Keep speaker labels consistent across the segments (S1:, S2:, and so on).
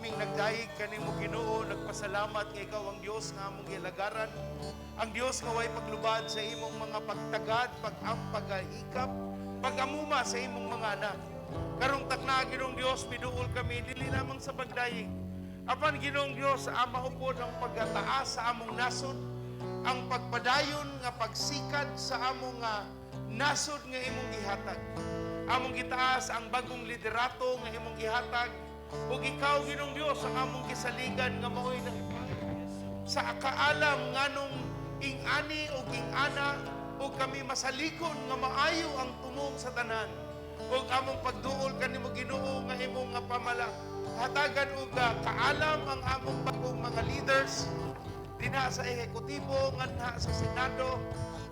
S1: kaming nagdahig kanimo Ginoo, nagpasalamat nga ikaw ang Dios nga among gilagaran, ang Dios nga way paglubad sa imong mga pagtagad, pag-hikap, pag-amuma sa imong mga anak. Karong takna Ginoong Dios, miduol kami dili lamang sa pagdahig. Apan Ginoong Dios, ama upod ang pagataas sa among nasod, ang pagpadayon nga pagsikad sa among nasod nga imong gihatag. Among gitaas ang bagong liderato nga imong gihatag, ug ikaw Ginoong Dios ang among gisaligan nga maoy na sa kaalam nganong ing-ani ug ing-ana ug kami masalikon nga maayo ang tumong sa tanan. Ug among pagduol kanimo Ginoo nga imong nga hatagan ug kaalam ang among bagong mga leaders dinha sa ehekutibo nganha sa Senado,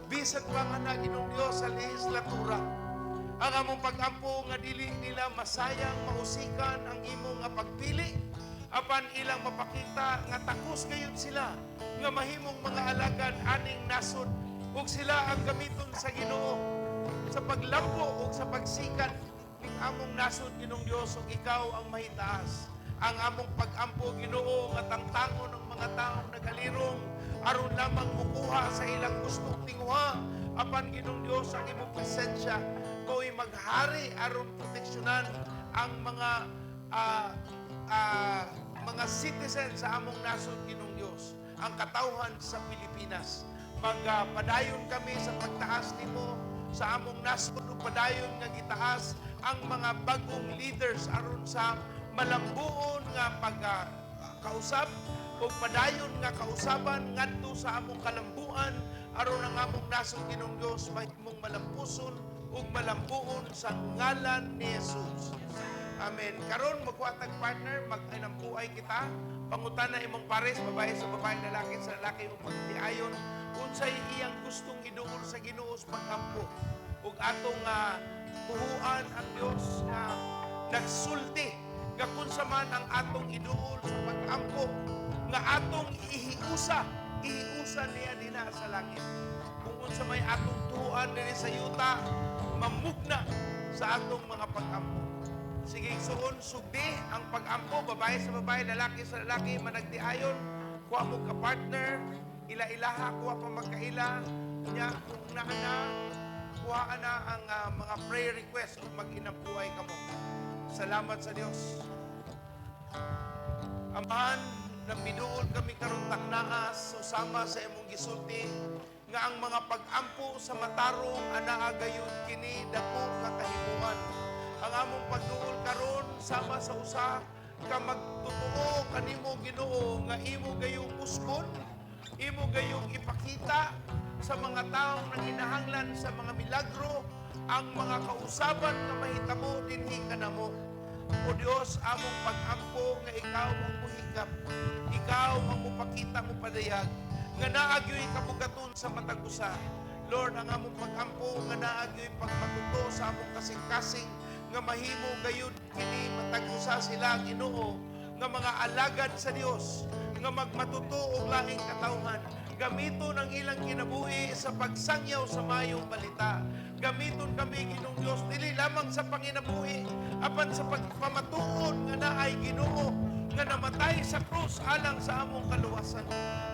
S1: bisag pa nga na Ginoong Dios sa legislatura. Ang among pag-ampo nga dili nila masayang mausikan ang imong nga pagpili, apan ilang mapakita nga takos gayud sila nga mahimong mga alagad aning nasod, ug sila ang gamiton sa Ginoo sa paglampo ug sa pagsikat ning among nasod Ginoong Dios, ug ikaw ang mahitaas. Ang among pag-ampo Ginoo nga tangtangon ng mga taong nagalirong aron lamang mukuha sa ilang gustong tinguha, apan Ginoong Dios ang imong presensya ko'y maghari aron proteksyonan ang mga citizens sa among nasod Ginoong Dios, ang katawhan sa Pilipinas. Magpadayon kami sa pagtaas nimo sa among nasod, ug padayon nga gitaas ang mga bagong leaders aron sa malambuon nga pagkausap ug padayon nga kausaban ngadto sa among kalambuan aron ang among nasod Ginoong Dios mahimong malampuson ug malambuon sa ngalan ni Jesus. Amen. Karon magkuhatag partner, mag-inampuay kita. Pangutana imong pares, babae sa babae, lalaki sa lalaki, ug magtiayon unsay iyang gustong iduol sa Ginoo sa pag-ampo. Ug atong buhuan ang Dios nga nagsulti nga kunsa man ang atong iduol sa pag-ampo nga atong ihiusa niya dinha sa langit. Kung unsa may atong tuhuan dinhi sa yuta, mamugna sa atong mga pag-ampo. Sige, suon, sugdi ang pag-ampo, babae sa babae, lalaki sa lalaki, managtiayon, kuha mo ka-partner, ila-ilaha, kuha pa magkaila, niya, kung naana, kuha na ang mga prayer request kung mag-inampuay ka mo. Salamat sa Diyos. Amahan, nabiduol kami karong taknaas, usama sa imong gisulti, nga ang mga pag-ampo sa matarong anaagayon kini dako nga kahimuan. Ang among pagduol karon sama sa usa ka magtotoo kanimo Ginoo nga imo gayong usbon, imo gayong ipakita sa mga taong nanginahanglan sa mga milagro ang mga kausaban nga mahitabo dinhi kanamo. O Dios, among pag-ampo nga ikaw ang muhigap, ikaw ang mupakita mo padayag nga naagyoy kabugaton sa matag usa. Lord, ang among pag-ampo nga naagyoy pagmatuto sa among kasing-kasing nga mahimo gayud kini matag usa sila Ginoo nga mga alagad sa Dios nga magmatuto og laing katawhan. Gamiton ang ilang kinabuhi sa pagsangyaw sa mayong balita. Gamiton kami Ginoong Dios dili lamang sa panginabuhi apan sa pagpamatuod nga naay Ginoo nga namatay sa krus alang sa among kaluwasan.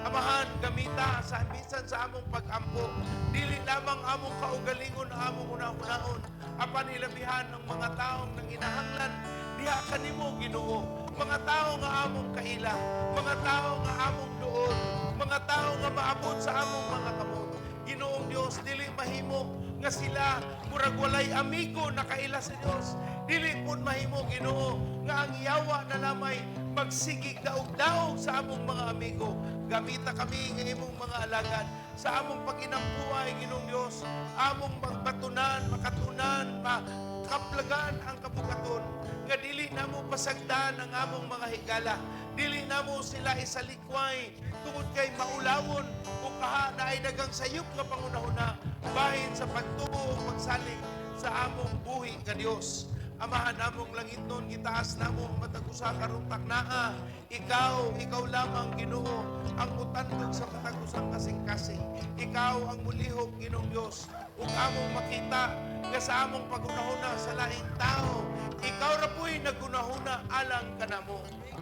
S1: Amahan, gamita sa bisan sa among pag-ampo, dili lamang among kaugalingon, among una-unaon, apan ilabihan ng mga taong nanginahanglan diha kanimo Ginoo, mga tao nga among kaila, mga tao nga among duol, mga tao nga maabot sa among mga kamot. Ginoong Dios, dili mahimo nga sila murag walay amigo na kaila sa Dios. Dili pud mahimo Ginoo nga ang yawa na lamay magsigig daog-daog sa among mga amigo. Gamita kami nga imong mga alagad sa among pag-inampuay Ginoong Dios, among magbatunan, makatunan, makaplagan ang kabugaton nga dili namo pasagdan ang among mga higala, dili namo sila isalikway tungod kay maulawon o kaha na ay dagang sayop nga pangunahuna bahin sa pagtuo o pagsalig sa among buhi nga Dios. Amahan namong langit nun, gitaas namong matagusa karong taknaa. Ikaw lamang Ginoo, ang mutandog sa matagusang kasing-kasing. Ikaw ang mulihok Ginoong Dios. Ug among makita nga sa among pagunahuna sa laing tao, ikaw ra po'y nagunahuna alang kanamo.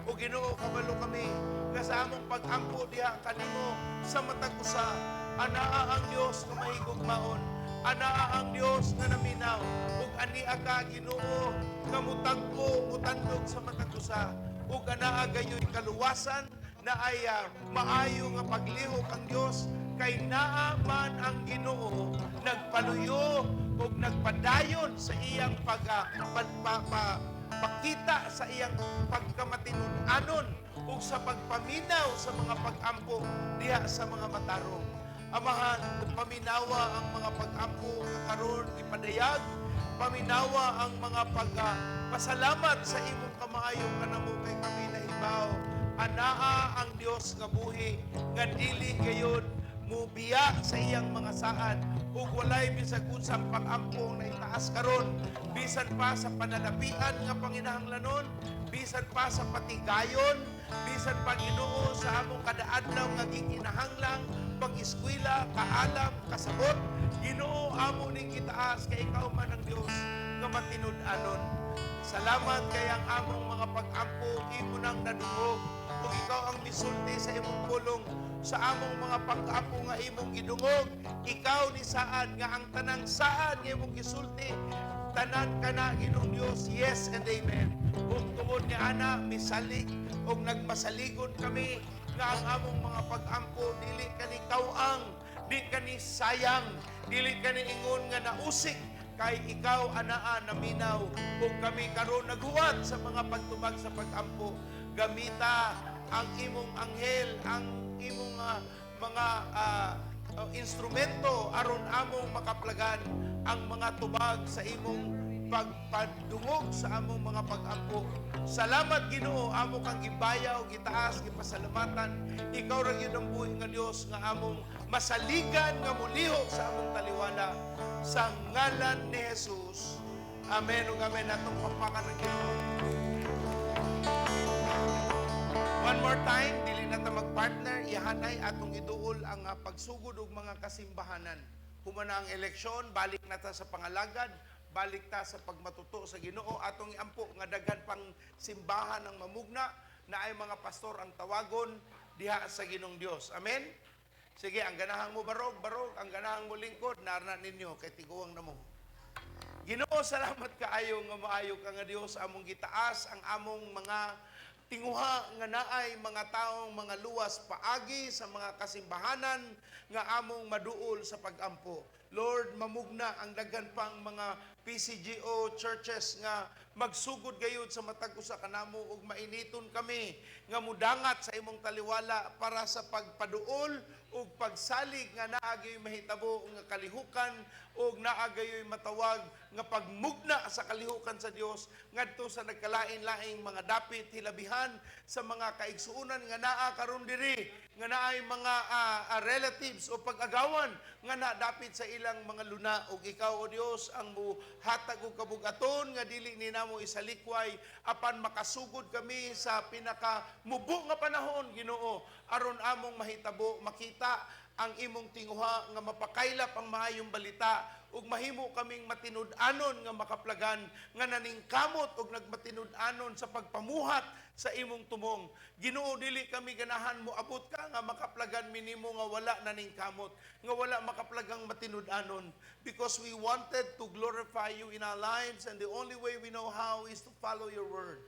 S1: O Ginoo, kabalo kami nga sa among pag-ampo diha kanimo sa matag usa. Anaa ang Dios nga mahigugmaon, anaa ang Dios nga naminaw, ug ania ka Ginoo nga mutagpo mutandog sa matag usa, ug anaa gayoy kaluwasan na ay maayo nga paglihok ang Dios kay naa man ang Ginoo nagpaluyo ug nagpadayon sa iyang pakita sa iyang pagkamatinud-anon ug sa pagpaminaw sa mga pag-ampo diha sa mga matarong. Amahan, paminawa ang mga pag-ampo nga karon ipadayag, paminawa ang mga pasalamat sa imong kamaayong kanamo kay kami nahibaw. Anaa ang Dios nga buhi nga dili gayud mubiya sa iyang mga saan ug walay bisag unsang pag-ampo na itaas karon, bisan pa sa panalapian nga panginahanglanon, bisan pa sa patigayon, bisan pa Ginoo sa among kadaadlaw nga gikinahanglang pag-eskwela, kaalam, kasabot. Ginoo, amo ning itaas kay ikaw man ang Dios nga matinud-anon. Salamat kay ang among mga pag-ampo imo nang nadungog ug ikaw ang misulti sa imong pulong sa among mga pag-ampo nga imong gidungog. Ikaw ni saad nga ang tanang saad nga imong gisulti tanan kana Ginoong Dios. Yes and amen. Ug tungod ni ana misalig ug nagmasaligon kami nga ang among mga pag-ampo dili kani kawang, di kani sayang, dili kani ingon nga nausik, kay ikaw anaa naminaw ug kami karon naghuwat sa mga pagtubag sa pag-ampo. Gamita ang imong anghel, ang imong mga instrumento aron among makaplagan ang mga tubag sa imong pagpadungog sa among mga pag-ampo. Salamat Ginoo, amo kang gibayaw, gitaas, gipasalamatan. Ikaw ra gyud ang buhi nga Dios nga among masaligan nga mulihok sa among taliwala sa ngalan ni Jesus. Amen ug amen. Atong pampakan ng Ginoo. One more time, dili na ta magpartner, ihanay atong iduol ang pagsugod og mga kasimbahanan. Humana ang eleksyon, balik na ta sa pangalagad, balik ta sa pagmatuto sa Ginoo, atong iampo nga daghan pang simbahan ng mamugna na ay mga pastor ang tawagon diha sa Ginoong Dios. Amen. Sige, ang ganahang mo barog, ang ganahang mo lingkod, narna ninyo kay tiguang namo. Ginoo, salamat kaayo nga maayo ka nga Dios, among gitaas ang among mga tinguha nga naay mga taong mga luwas paagi sa mga kasimbahanan nga among maduol sa pag-ampo. Lord, mamugna ang daghan pang mga PCGO churches nga magsugod gayud sa matag usa kanamo ug mainiton kami nga mudangat sa imong taliwala para sa pagpaduol ug pagsalig nga naa gayud mahitabo nga kalihukan ug naa gayud matawag nga pagmugna sa kalihukan sa Dios ngadto sa nagkalain-laing mga dapit hilabihan sa mga kaigsuonan nga naa karon diri nga naay mga relatives o pag-agawan nga nadapit sa ilang mga luna ug ikaw o Dios ang muhatag og kabugaton nga dili ni namo isalikway apan makasugod kami sa pinakamubo nga panahon Ginoo aron among mahitabo makita ang imong tinguha nga mapakaylap ang maayong balita ug mahimo kaming matinud-anon nga makaplagan nga naningkamot ug nagmatinud-anon sa pagpamuhat sa imong tumong. Ginoo, dili kami ganahan mo abot ka nga makaplagan minimo nga wala naningkamot, nga wala makaplagang matinud-anon, because we wanted to glorify you in our lives and the only way we know how is to follow your word.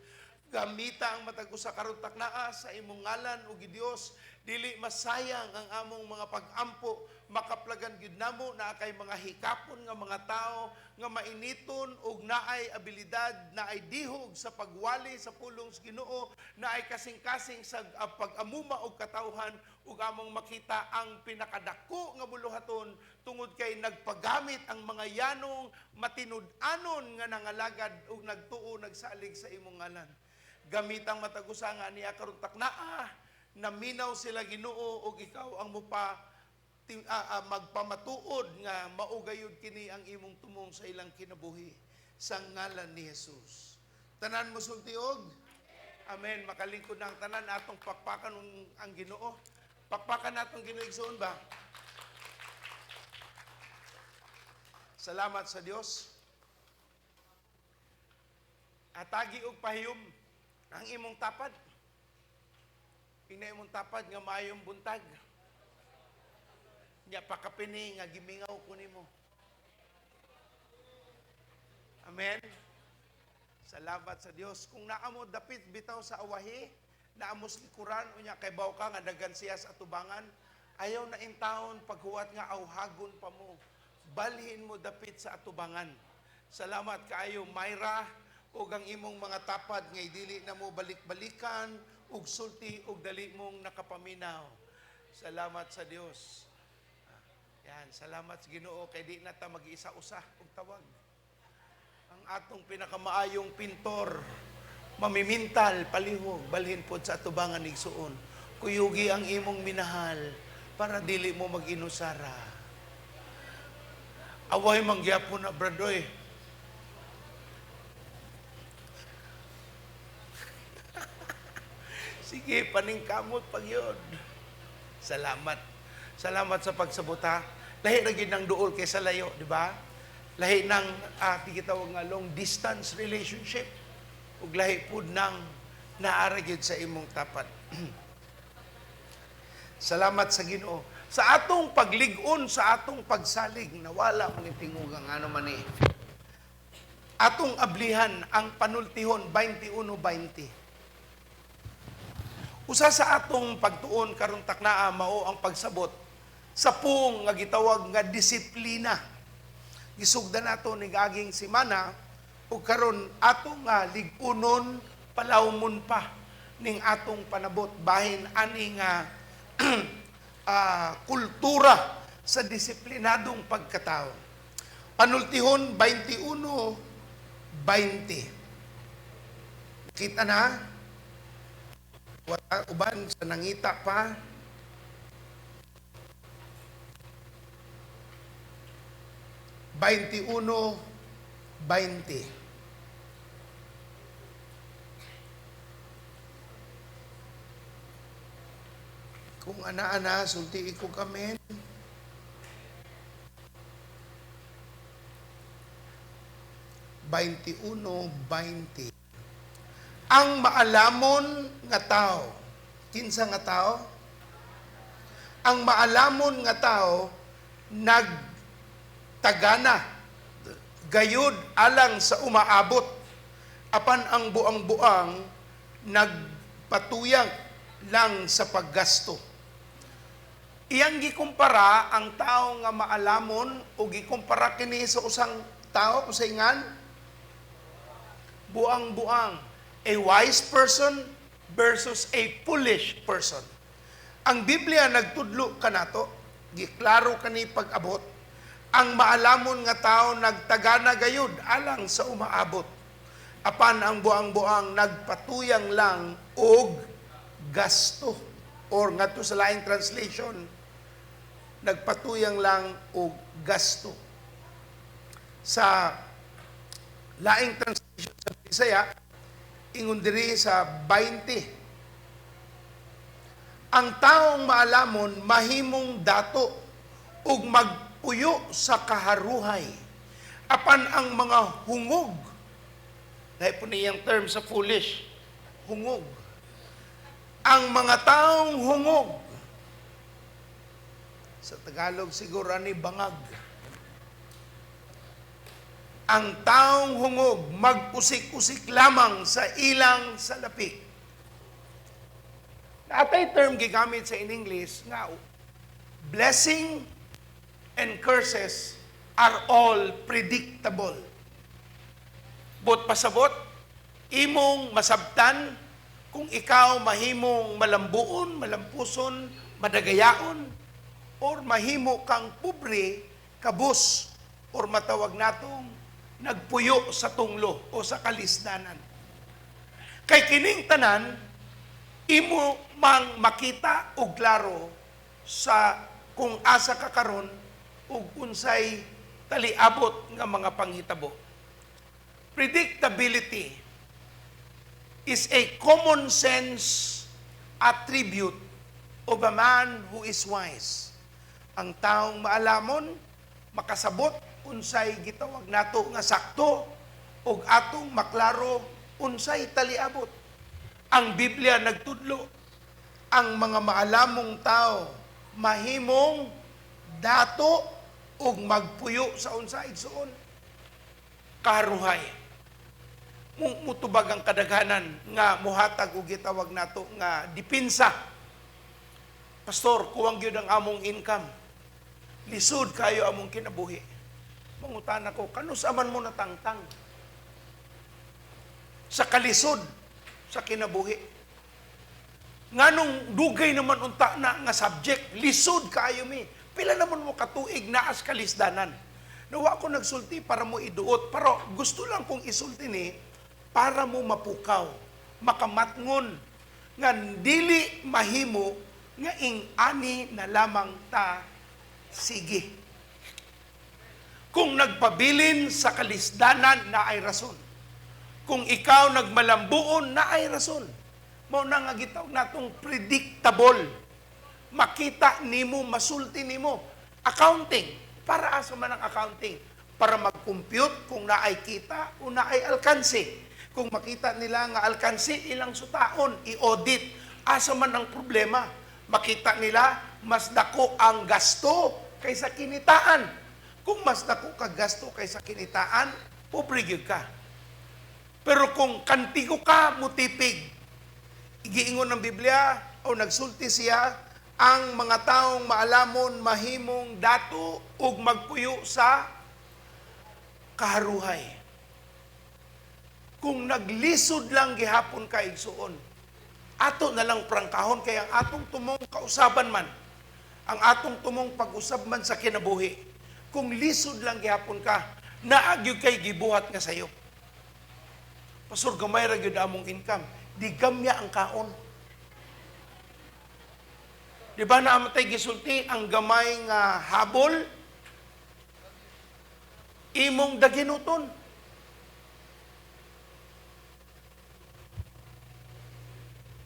S1: Gamita ang matag usa karon taknaa sa imong ngalan ug Dios, dili masayang ang among mga pag-ampo, makaplagan gyud namo na kay mga hikapon nga mga tao nga mainiton ug naay abilidad, naay dihog sa pagwali sa pulong sa Ginoo, naay kasing-kasing sa pag-amuma og katawhan ug among makita ang pinakadako nga buluhaton tungod kay nagpagamit ang mga yanong matinud-anon nga nangalagad ug nagtuo nagsalig sa imong ngalan. Gamitang matagusa nga niya karon taknaa, naminaw sila Ginoo ug ikaw ang mupa magpamatuod nga maugayod kini ang imong tumong sa ilang kinabuhi sa ngalan ni Jesus. Tanan mo sultiog? Amen. Makalingkod na ang tanan atong pakpakan ang Ginoo. Pakpakan natong Ginoo igsoon ba? Salamat sa Dios. Atagi og pahiyom ang imong tapad. Ingna imong tapad nga maayong buntag. Nya pakapini nga gimingaw ko nimo. Amen. Salamat sa Dios. Kung naamo dapit bitaw sa awahi, naamos likuran unya kay baw ka nga daghan siya sa atubangan, ayaw na in taon paghuwat nga awhagon pa mo. Balhin mo dapit sa atubangan. Salamat kaayo Myra ug ang imong mga tapad nga dili na mo balik-balikan ug sulti ug dali mong nakapaminaw. Salamat sa Dios. Yan, salamat sa Ginoo kay di na ta mag-isa-usa og tawag. Ang atong pinakamaayong pintor, mamimintal, palihog, balhin po sa atubangan igsuon. Kuyugi ang imong minahal para dili mo mag-inusara. Away mangyapon na bradoy. Sige, paningkamot pag yun. Salamat. Salamat sa pagsabota. Lahi na gid ng duol kaysa layo, di ba? Lahi ng tigitawag nga long distance relationship ug lahi pud ng naara gyud sa imong tapat. Salamat sa Ginoo sa atong paglig-on, sa atong pagsalig, nawala man tingugang ano man ni. Atong ablihan ang panultihon 21:20. Usa sa atong pagtuon karon taknaa mao ang pagsabot sa pung nga gitawag nga disiplina. Gisugdan nato ning aging semana ug karon atong lig-unon palawmon pa ning atong panabot bahin ani nga kultura sa disiplinadong pagkatao. Panultihon 21:20. Kita na? Uban sa nangita pa. 21:20. Kung ana-ana, sulti ko kami. Ang maalamon nga tao, kinsa nga tao? Ang maalamon nga tao nagtagana gayud alang sa umaabot, apan ang buang-buang nagpatuyang lang sa paggasto. Iyang gikumpara ang tao nga maalamon o gikumpara kini sa usang tao usayngan buang-buang, a wise person versus a foolish person. Ang Biblia nagtudlo kanato, giklaro kani pag-abot, ang maalamon nga tao nagtagana gayud alang sa umaabot, apan ang buang-buang nagpatuyang lang og gasto, or ngadto sa laing translation, nagpatuyang lang og gasto. Sa laing translation sa Bisaya, ingon diri sa 20. Ang taong maalamon mahimong dato ug magpuyo sa kaharuhay, apan ang mga hungog, dahil po niyang term sa foolish, hungog. Ang mga taong hungog, sa Tagalog siguro ni bangag. Ang taong hungog mag-usik-usik lamang sa ilang salapi. Natay term gigamit sa in English nga blessing and curses are all predictable. Bot pasabot, imong masabtan kung ikaw mahimong malambuon, malampuson, madagayaon, or mahimo kang pobre, kabus, or matawag natong nagpuyo sa tunglo o sa kalisdanan. Kay kining tanan, imo mang makita og klaro sa kung asa ka karon ug unsay taliabot nga mga panghitabo. Predictability is a common sense attribute of a man who is wise. Ang taong maalamon, makasabot unsay gitawag nato nga sakto ug atong maklaro unsay taliabot. Ang Biblia nagtudlo ang mga maalamong tao mahimong dato ug magpuyo sa unsa igsuon karuhay. Mutubag ang kadaghanan nga muhatag og gitawag nato nga depensa. Pastor, kuwang gyud ang among income. Lisod kayo among kinabuhi. Mangutana ko, kanus aman mo natangtang sa kalisod sa kinabuhi. Nganong dugay naman unta na nga subject, lisod kayo mi. Pila naman mo katuig naas kalisdanan. Nawa ko nagsulti para mo iduot, pero gusto lang kong isulti ni para mo mapukaw, makamatngon, nga dili mahimo, nga ing-ani na lamang ta, sige. Kung nagpabilin sa kalisdanan, na ay rason. Kung ikaw nagmalambuon, na ay rason. Mao na nga gitawag natong predictable. Makita nimo, masulti nimo. Accounting. Para asa man ang accounting? Para mag-compute kung naay kita o naay alkansi. Kung makita nila nga alkansi, ilang sutaon, i-audit. Asa man ang problema? Makita nila, mas dako ang gasto kaysa kinitaan. Kung mas dako ka gasto kaysa kinitaan, pobre gyud ka. Pero kung kantigo ka, mutipig, igiingon ng Biblia, o nagsulti siya, ang mga taong maalamon, mahimong dato, ug magpuyo sa kaharuhay. Kung naglisod lang gihapon ka igsuon, ato na lang prangkahon, kaya ang atong tumong kausaban man, ang atong tumong pag-usab man sa kinabuhi, kung lisod lang gihapon ka, naagyo kay gibuhat nga sayo. Pastor, gamay ra gyud among income, di gamya ang kaon. Di ba naamatay gisulti ang gamay nga habol, imong daginuton.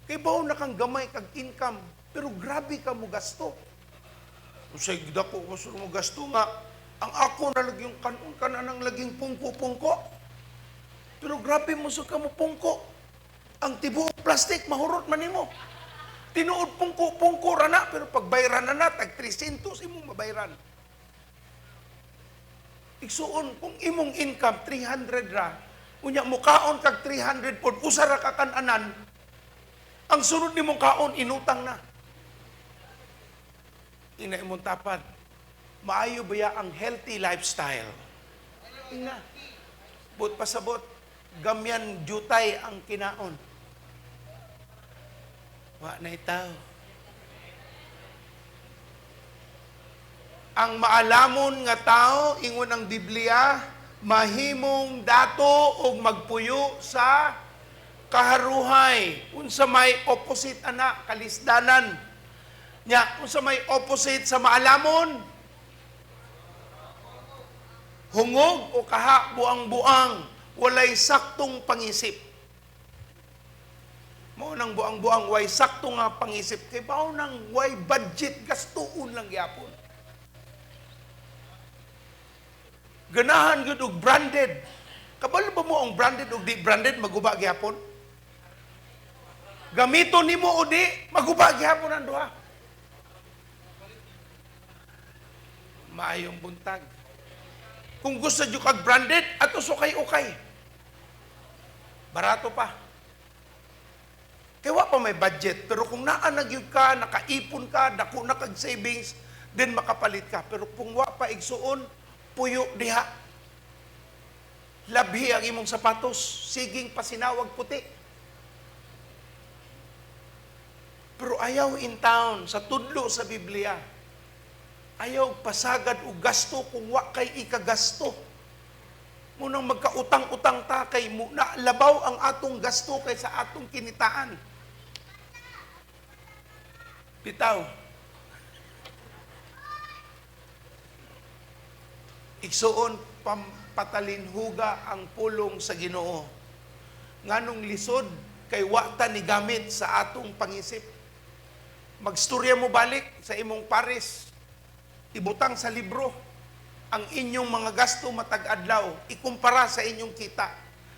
S1: Kay bao na kang gamay kag income, pero grabe ka mo gasto. Usay dako mo gasto nga, ang ako na laging kanon ka na ng laging pungko-pungko. Pero grabe mo sa kamo pungko. Ang tibuok plastic, mahurot man nimo. Tinuod pungko-pungko ra na, pero pagbayran na tag 300 imong mabayran. Igsuon, kung imong income 300 ra, unya mo kaon kag 300 pod, usa ra ka kananan, ang sunod nimong kaon, inutang na. Ina imong tapad, maayo ba ang healthy lifestyle? Ina, but pasabot, gamyan jutay ang kinaon. Wa na itaw. Ang maalamon nga tao, ingon ang Biblia, mahimong dato o magpuyo sa kaharuhay. Unsa may opposite ana, kalisdanan. Nya, unsa may opposite sa maalamon? Hungog o kaha, buang-buang, walay saktong pangisip. Mao nang buang-buang, way sakto nga pangisip. Kay bao nang way budget, gastuon lang yapon. Ganahan gyud og branded. Kabalo ba mo ang branded og di branded, maguba gyapon? Gamiton nimo o di, maguba gyapon ang duha. Maayong buntag. Kung gusto nyo kag branded, ato sukay-ukay. Barato pa. Kaya wa pa may budget. Pero kung naanagyod ka, nakaipon ka, dako na kag savings, then makapalit ka. Pero kung wa pa igsuon, puyo diha. Labhi ang imong sapatos, siging pasinawag puti. Pero ayaw in town, sa tudlo sa Biblia, ayaw pasagad o gasto kung wa kay ikagasto. Munang magkautang-utang ta kay na labaw ang atong gasto kay sa atong kinitaan. Bitaw. Igsuon patalinhuga ang pulong sa Ginoo. Nganong lisod kay wa ta ni gamit sa atong pangisip. Magstorya mo balik sa imong pares. Ibutang sa libro ang inyong mga gasto matag adlaw, ikumpara sa inyong kita.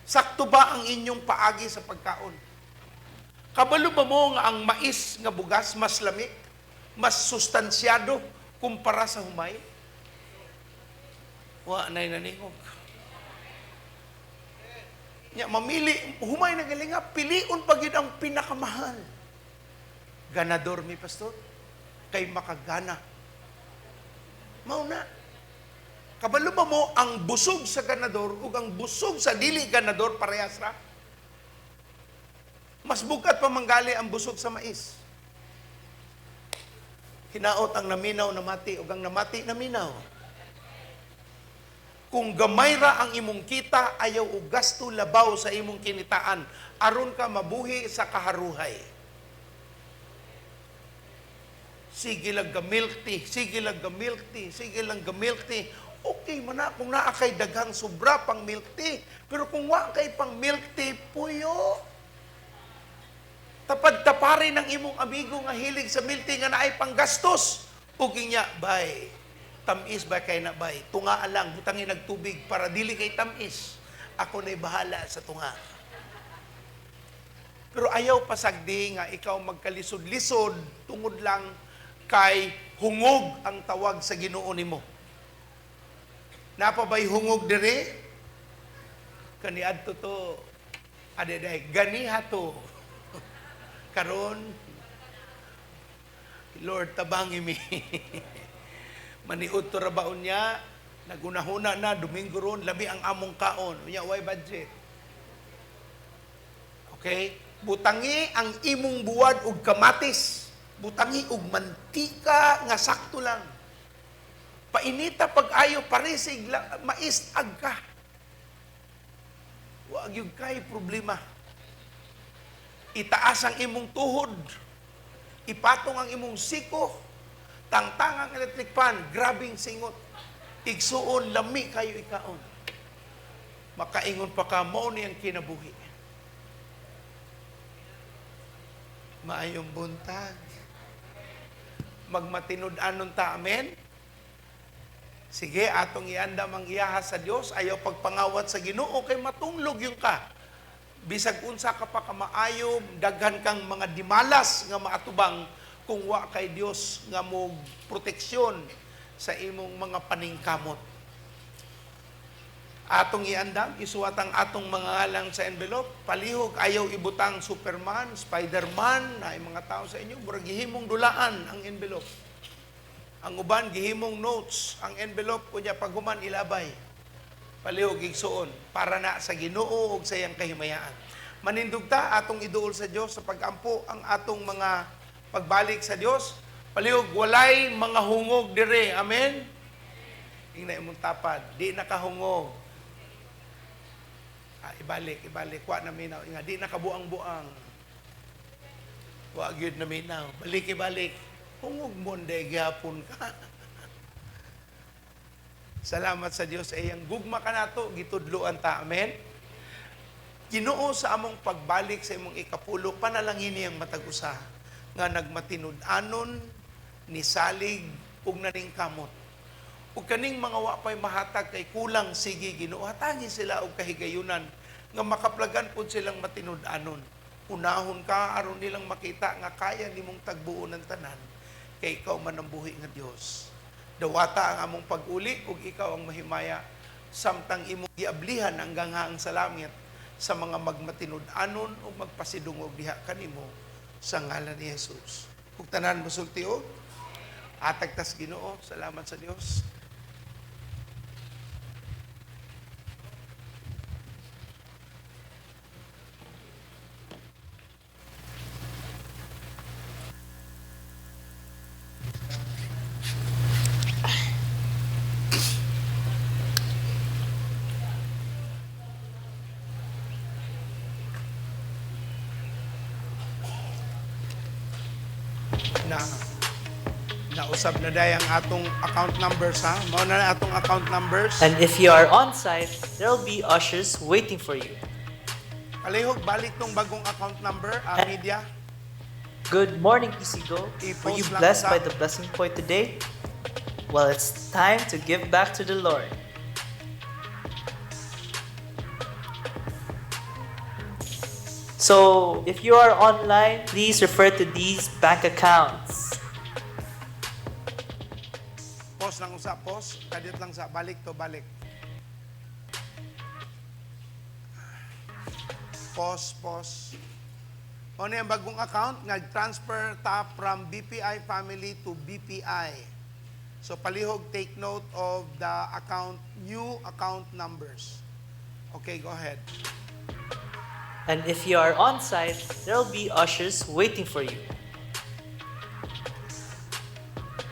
S1: Sakto ba ang inyong paagi sa pagkaon? Kabalo ba mo nga ang mais nga bugas mas lami, mas sustansyado kumpara sa humay? Wa nay naningog. Nya mamili humay na galinga, piliun pa gid ang pinakamahal. Ganador mi pastor, kay makagana. Mao na. Kabalo ba mo ang busog sa ganador ug ang busog sa dili ganador parehas ra? Mas bukat pa manggali ang busog sa mais. Hinaot ang naminaw namati ug ang namati naminaw. Kung gamay ra ang imong kita, ayaw og gasto labaw sa imong kinitaan, aron ka mabuhi sa kaharuhay. Sige lang ga-milk tea, sige lang ga-milk tea, sige lang ga-milk tea. Okay man na kung naa kay daghang sobra pang milk tea. Pero kung wa kay pang milk tea, puyo. Tapad-tapari ng imong amigo nga hilig sa milk tea nga naay panggastos. Ug niya, bye. Tamis ba kay na bay? Tunga lang, butangin nagtubig para dili kay tamis. Ako na'y bahala sa tunga. Pero ayaw pasagdi nga ikaw magkalisod-lisod tungod lang kay hungog ang tawag sa Ginoo nimo. Napabay hungog dire? Kaniadto to, adeday, ganiha to. Karon, Lord, tabangi mi. Maniud to rabaon niya, nagunahuna na, Domingo ron, labi ang among kaon. Unya, why budget? Okay? Butangi ang imong buwad ug kamatis. Butangi ug mantika nga sakto lang. Painita pag-ayo, parisig, mais agka. Wag yung kay problema. Itaas ang imong tuhod. Ipatong ang imong siko. Tangtang ang electric fan, grabing singot. Igsuon, lami kayo ikaon. Makaingon pa ka, mao niyang kinabuhi. Maayong buntag. Magmatinud-anon ta, amen? Sige, atong iandam ang iyaha sa Dios, ayaw pagpangawat sa Ginoo, kay matunglog yung ka. Bisag unsa ka pa kamaayo, daghan kang mga dimalas nga maatubang, kung wa kay Dios nga mo proteksyon sa imong mga paningkamot. Atong iandam, isuwat ang atong mga ngalang sa envelope, palihog, ayaw ibutang Superman, Spider-Man, na mga tao sa inyo, murag gihimong dulaan ang envelope. Ang uban, gihimong notes, ang envelope, kunya paghuman ilabay. Palihog, igsuon, para na sa Ginoo o sa iyang kahimayaan. Manindugta, atong iduol sa Diyos sa pagampo ang atong mga pagbalik sa Dios, palihog walay mga hungog dire. Amen? Ingna imong tapad, di nakahungog. Ibalik. Wa na minaw. Inga, di nakabuang-buang. Wa gyud na minaw. Ibalik. Hungog mo nday gyapon ka. Salamat sa Dios sa iyang gugma kanato gitudloan ta. Amen? Ginoo sa among pagbalik sa imong ikapulo, panalangin niyang matag-usa nga nagmatinud-anon ni salig ug naning kamot. Ug kaning mga wa pay mahatag kay kulang, sige Ginoo, hatagi sila og kahigayunan nga makaplagan pud silang matinud-anon. Unahon ka aron nilang makita nga kaya nimong tagbuon ang tanan kay ikaw man ang buhi nga Dios. Dawata ang among pag-uli ug ikaw ang mahimaya samtang imong giablihan hanggang haang sa langit sa mga magmatinud-anon o magpasidungog diha kanimo sa ngalan ni Jesus. Kung tanan mo sultiyo, atagtas Ginoo, salamat sa Dios. Nausab na day ang atong account numbers, ha? Mao na atong account numbers.
S2: And if you are on site, there will be ushers waiting for you.
S1: Palihog, balik tong bagong account number, media.
S2: Good morning, PCGO. Were you blessed by the blessing point today? Well, it's time to give back to the Lord. So if you are online, please refer to these bank accounts.
S1: Pause lang usa, pause. Kadit lang sa balik to balik. Pause. O na yung bagong account, nag-transfer ta from BPI family to BPI. So palihog, take note of the account, new account numbers. Okay, go ahead.
S2: And if you are on site, there will be ushers waiting for you.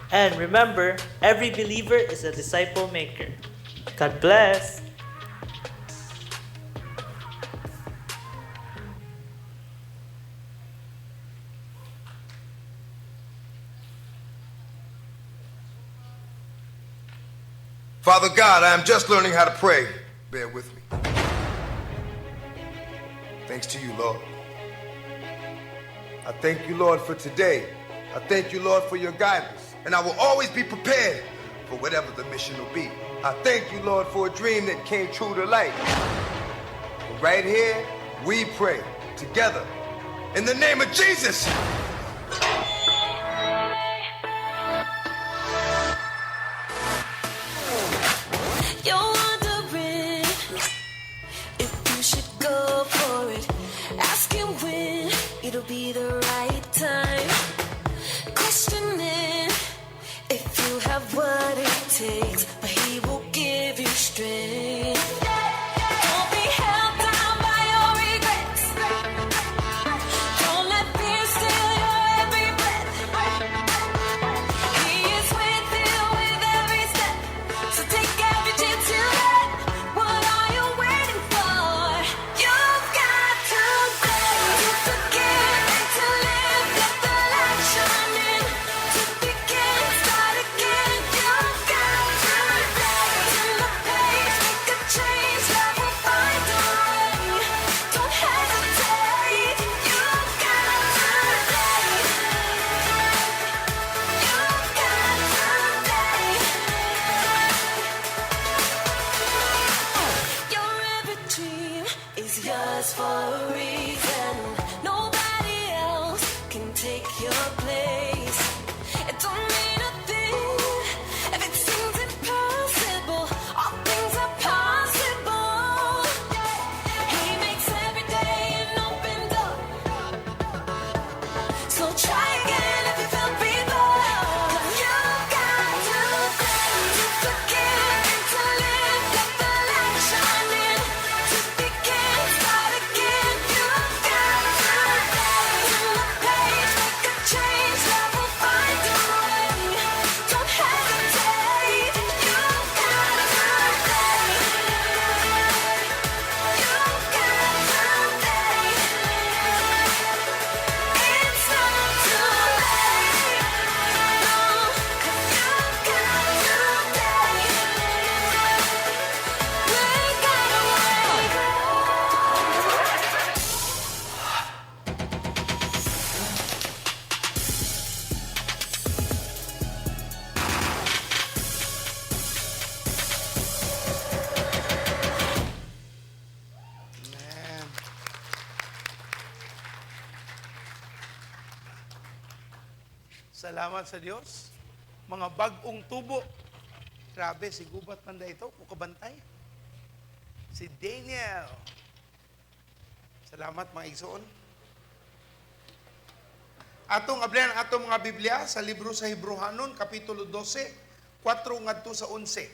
S2: And remember, every believer is a disciple maker. God bless.
S3: Father God, I am just learning how to pray. Bear with me. Thanks to you, Lord. I thank you, Lord, for today. I thank you, Lord, for your guidance. And I will always be prepared for whatever the mission will be. I thank you, Lord, for a dream that came true to life. Right here, we pray together. In the name of Jesus.
S4: You're wondering if you should go for it. Asking when it'll be the right time. Questioning if you have what it takes, but he will give you strength. Don't be held down by your regrets. Don't let fear steal your every breath. He is with you with every step. So take every chance you get. What are you waiting for? You've got today to forgive and to live. Let the light shine in. To begin, start again. You've got today. Turn the page, make a change. Love will find a way. Don't hesitate. You've got today. You've got today. Your every dream is yours for a reason. Nobody else can take your place. It don't mean a thing if it seems impossible. All things are possible. He makes every day an open door. So try again if you felt before. You've got today to forgive and to live. Let the light shine in. To begin, start again. You've got today. Turn the page, make a change. Love will find a way. Don't hesitate. You've got today. You've got today. It's not too late. No, 'cause you've got today. Wake up, wake up.
S1: Amen. Salamat sa Diyos. Mga bagong tubo. Grabe, si Gubat Manda ito, kukabantay. Si Daniel. Salamat mga igsoon. Atong ablan atong mga Biblia sa libro sa Hebrehanon, Kapitulo 12, 4 ngadto sa 11.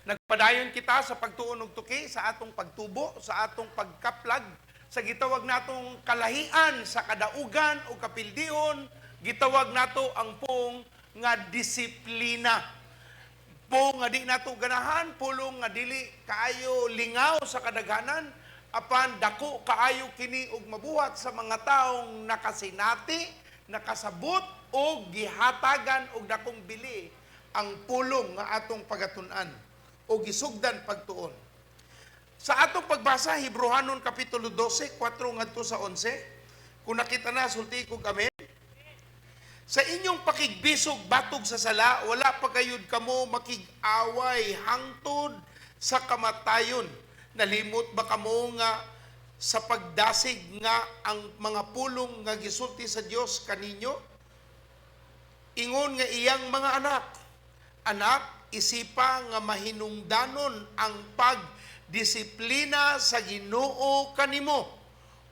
S1: Nagpadayon kita sa pagtuon og tuki, sa atong pagtubo, sa atong pagkaplag, sa gitawag natong kalahian sa kadaugan o kapildihon, gitawag nato ang pong nga disiplina. Pong nga di nato ganahan, pulong nga dili kaayo lingaw sa kadaghanan, apan dako kaayo kini og mabuhat sa mga taong nakasinati, nakasabot o gihatagan og dakong bili ang pulong nga atong pagatun-an o gisugdan pagtuon. Sa atong pagbasa, Hebrehanon Kapitulo 12, 4 ngadto sa 11, kung nakita na, sulti ko kami, sa inyong pakigbisog batog sa sala, wala pa kayod kamo makig-away hangtod sa kamatayon. Nalimot ba kamo nga sa pagdasig nga ang mga pulong nga gisulti sa Dios kaninyo, ingon nga iyang mga anak, anak, isipa nga mahinungdanon ang pagdisiplina sa Ginoo kanimo,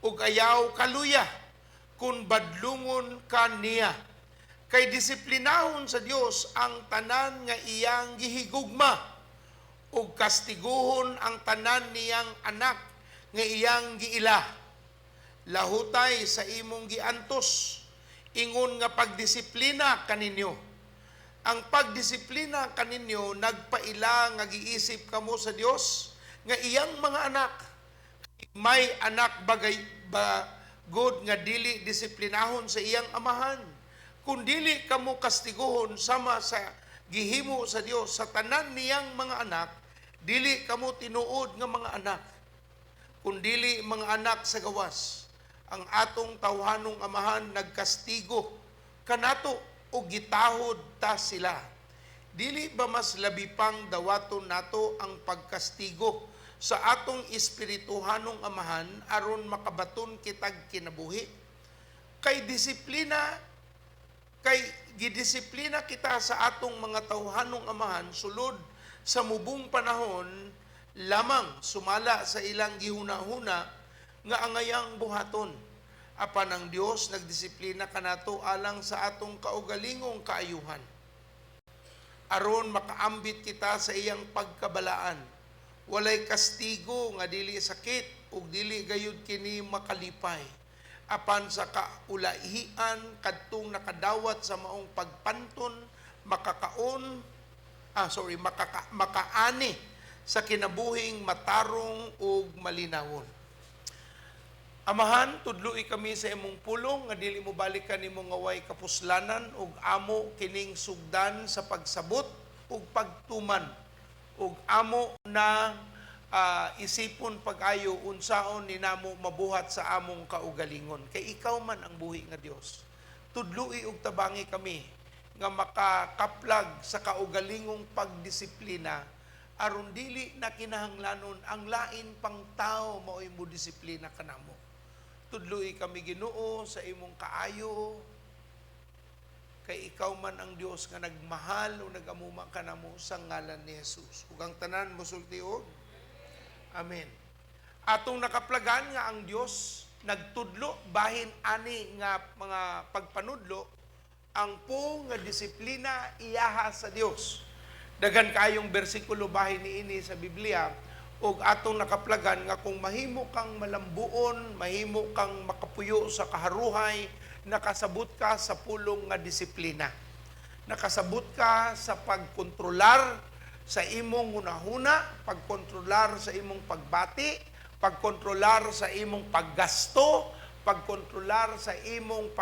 S1: ug ayaw kaluya kung badlungon ka niya. Kay disiplinahon sa Dios ang tanan nga iyang gihigugma, ug kastiguhon ang tanan niyang anak nga iyang giila. Lahutay sa imong giantos, ingon nga pagdisiplina kaninyo. Ang pagdisiplina kaninyo nagpaila nga giisip kamo sa Dios nga iyang mga anak. May anak bagay ba good nga dili disiplinahon sa iyang amahan. Kung dili kamo kastiguhon sama sa gihimo sa Dios sa tanan niyang mga anak, dili kamo tinuod nga mga anak. Kung dili mga anak sa gawas, ang atong tawhanong amahan nagkastigo kanato o gitahod ta sila. Dili ba mas labi pang dawaton nato ang pagkastigo sa atong espirituhanong amahan aron makabaton kitag kinabuhi? Kay gidisiplina kita sa atong mga tawhanong amahan sulod sa mubong panahon lamang sumala sa ilang gihuna-huna nga angayang buhaton. Apan ang Dios nagdisiplina kanato alang sa atong kaugalingong kaayuhan, aron makaambit kita sa iyang pagkabalaan. Walay kastigo nga dili sakit ug dili gayud kini makalipay. Apan sa kaulahian kadtong nakadawat sa maong pagpanton, makaani sa kinabuhing matarong ug malinawon. Amahan, tudloi kami sa imong pulong nga dili mo balikan imong ngaway kapuslanan ug amo kining sugdan sa pagsabot ug pagtuman ug amo na isipon pag-ayo unsaon ninamo mabuhat sa among kaugalingon. Kay ikaw man ang buhi nga Dios. Tudloi ug tabangi kami nga makakaplag sa kaugalingong pagdisiplina aron dili na kinahanglanon ang lain pang tao mao'y mo disiplina kanamo. Tudloi kami Ginoo sa imong kaayo, kay ikaw man ang Dios nga nagmahal o nagamuma kanamo sa ngalan ni Jesus. Ug ang tanan mosulti og amen. Atong nakaplagan nga ang Dios nagtudlo bahin ani nga mga pagpanudlo ang po nga disiplina iyaha sa Dios. Dagan kayong bersikulo bahin niini sa Biblia ug atong nakaplagan nga kung mahimo kang malambuon, mahimo kang makapuyo sa kaharuhay, nakasabot ka sa pulong nga disiplina. Nakasabot ka sa pagkontrolar sa imong hunahuna, pagkontrolar sa imong pagbati, pagkontrolar sa imong paggasto, pagkontrolar sa imong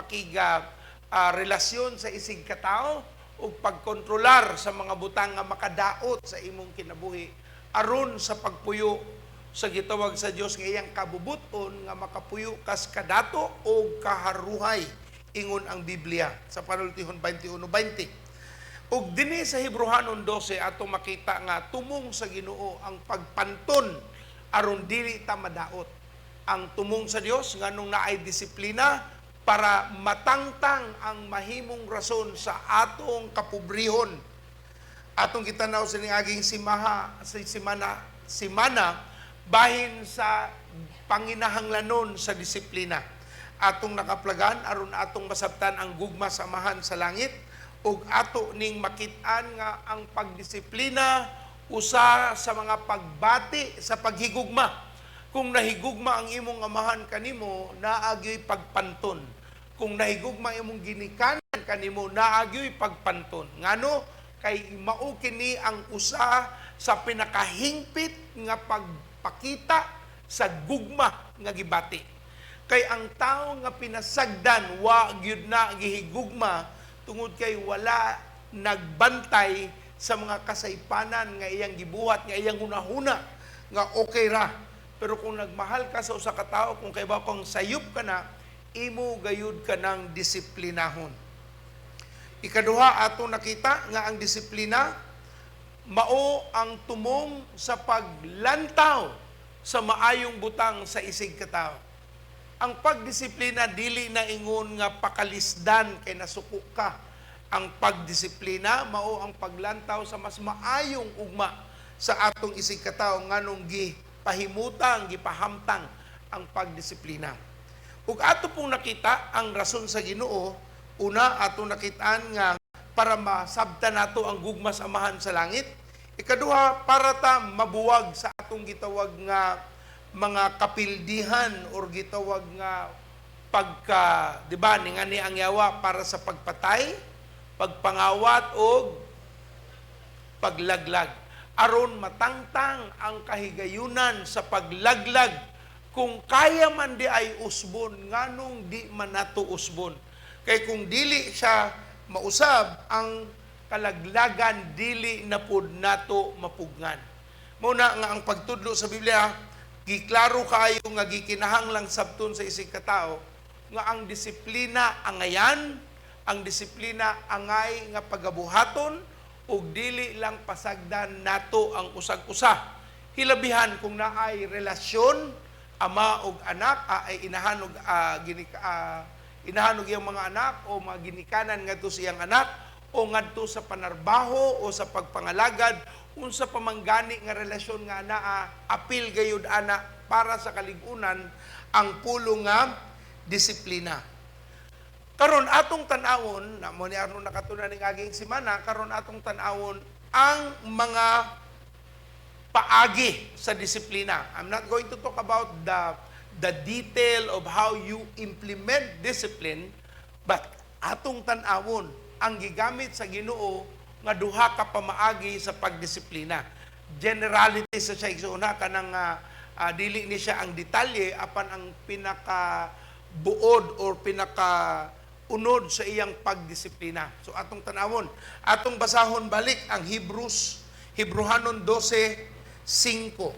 S1: relasyon sa isig katao, o pagkontrolar sa mga butang nga makadaot sa imong kinabuhi aron sa pagpuyo sa gitawag sa Dios nga iyang kabubuton nga makapuyo kas kadato o kaharuhay, ingon ang Biblia sa Panultihon 21:20. Ug dinhi sa Hebrehanon 12 ato makita nga tumong sa Ginoo ang pagpanton aron dili ta madaot. Ang tumong sa Dios nganong naay disiplina para matangtang ang mahimong rason sa atong kapobrehon. Atong gitanaw sa aging simana bahin sa panginahanglanon sa disiplina. Atong nakaplagan aron atong masabtan ang gugma sa amahan sa langit ug ato ning makit-an nga ang pagdisiplina usa sa mga pagbati sa paghigugma. Kung nahigugma ang imong amahan kanimo, naagyoy pagpanton. Kung nahigugma imong ginikanan kanimo, naagyoy pagpanton. Ngano? Kay mao kini ang usa sa pinakahingpit nga pagpakita sa gugma nga gibati. Kay ang tao nga pinasagdan wa gyud na gihigugma tungod kay wala nagbantay sa mga kasaypanan nga iyang gibuhat, nga iyang hunahuna nga okay ra. Pero kung nagmahal ka sa usa ka tawo, kung kay ba kung sayop ka na, imo gayud ka ng disiplinahon. Ikaduha, atong nakita nga ang disiplina mao ang tumong sa paglantaw sa maayong butang sa isig katawo. Ang pagdisiplina dili na ingon nga pakalisdan kay nasuko ka. Ang pagdisiplina mao ang paglantaw sa mas maayong ugma sa atong isig katawo nganong gipahimutang, gipahamtang ang pagdisiplina. Ug ato pong nakita ang rason sa Ginoo, una ato nakitaan nga para masabtan nato ang gugma sa Amahan sa langit. Ikaduha, para ta mabuwag sa atong gitawag nga mga kapildihan or gitawag nga pagka, di ba, ningani ang yawa para sa pagpatay, pagpangawat o paglaglag. Aron matangtang ang kahigayunan sa paglaglag kung kaya man di ay usbon, nganong di man nato usbon. Kay kung dili siya mausab, ang kalaglagan dili na pud nato mapugnan. Muna nga ang pagtudlo sa Biblia, giklaro kayo nga gikinahanglang sabton sa isig katao nga ang disiplina angayan, ang disiplina angay nga pagabuhaton ug dili lang pasagdan nato ang usag-usa. Hilabihan kung naay relasyon ama ug anak, ay inahanog inahanog iyang mga anak o mga ginikanan ngadto sa iyang anak o ngadto sa panarbaho o sa pagpangalagad unsa pamanggani nga relasyon nga naa apil gayud ana para sa kaligunan ang pulo nga disiplina. Karon atong tan-awon, namo ni aron nakatuna ning aging semana, karon atong tan-awon ang mga paagi sa disiplina. I'm not going to talk about the detail of how you implement discipline, but atong tan-awon ang gigamit sa Ginoo nga duha ka pamaagi sa pagdisiplina. Generality sa siya isuna kanang dili ni siya ang detalye apan ang pinaka buod or pinaka unod sa iyang pagdisiplina. So atong tanawon, atong basahon balik ang Hebrehanon 12:5.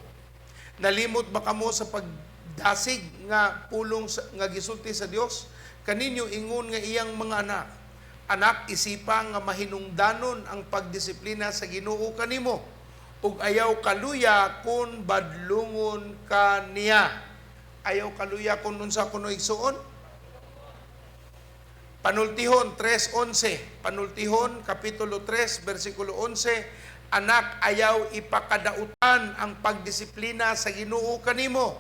S1: Nalimot ba kamo sa pagdasig nga pulong nga gisulti sa Dios? Kaninyo ingon nga iyang mga anak, anak, isipang nga mahinungdanon ang pagdisiplina sa Ginoo kanimo ug ayaw kaluya kun badlungon ka niya. Ayaw kaluya kun unsa kuno igsuon? Panultihon 3:11. Panultihon kapitulo 3 bersikulo 11. Anak, ayaw ipakadautan ang pagdisiplina sa Ginoo kanimo.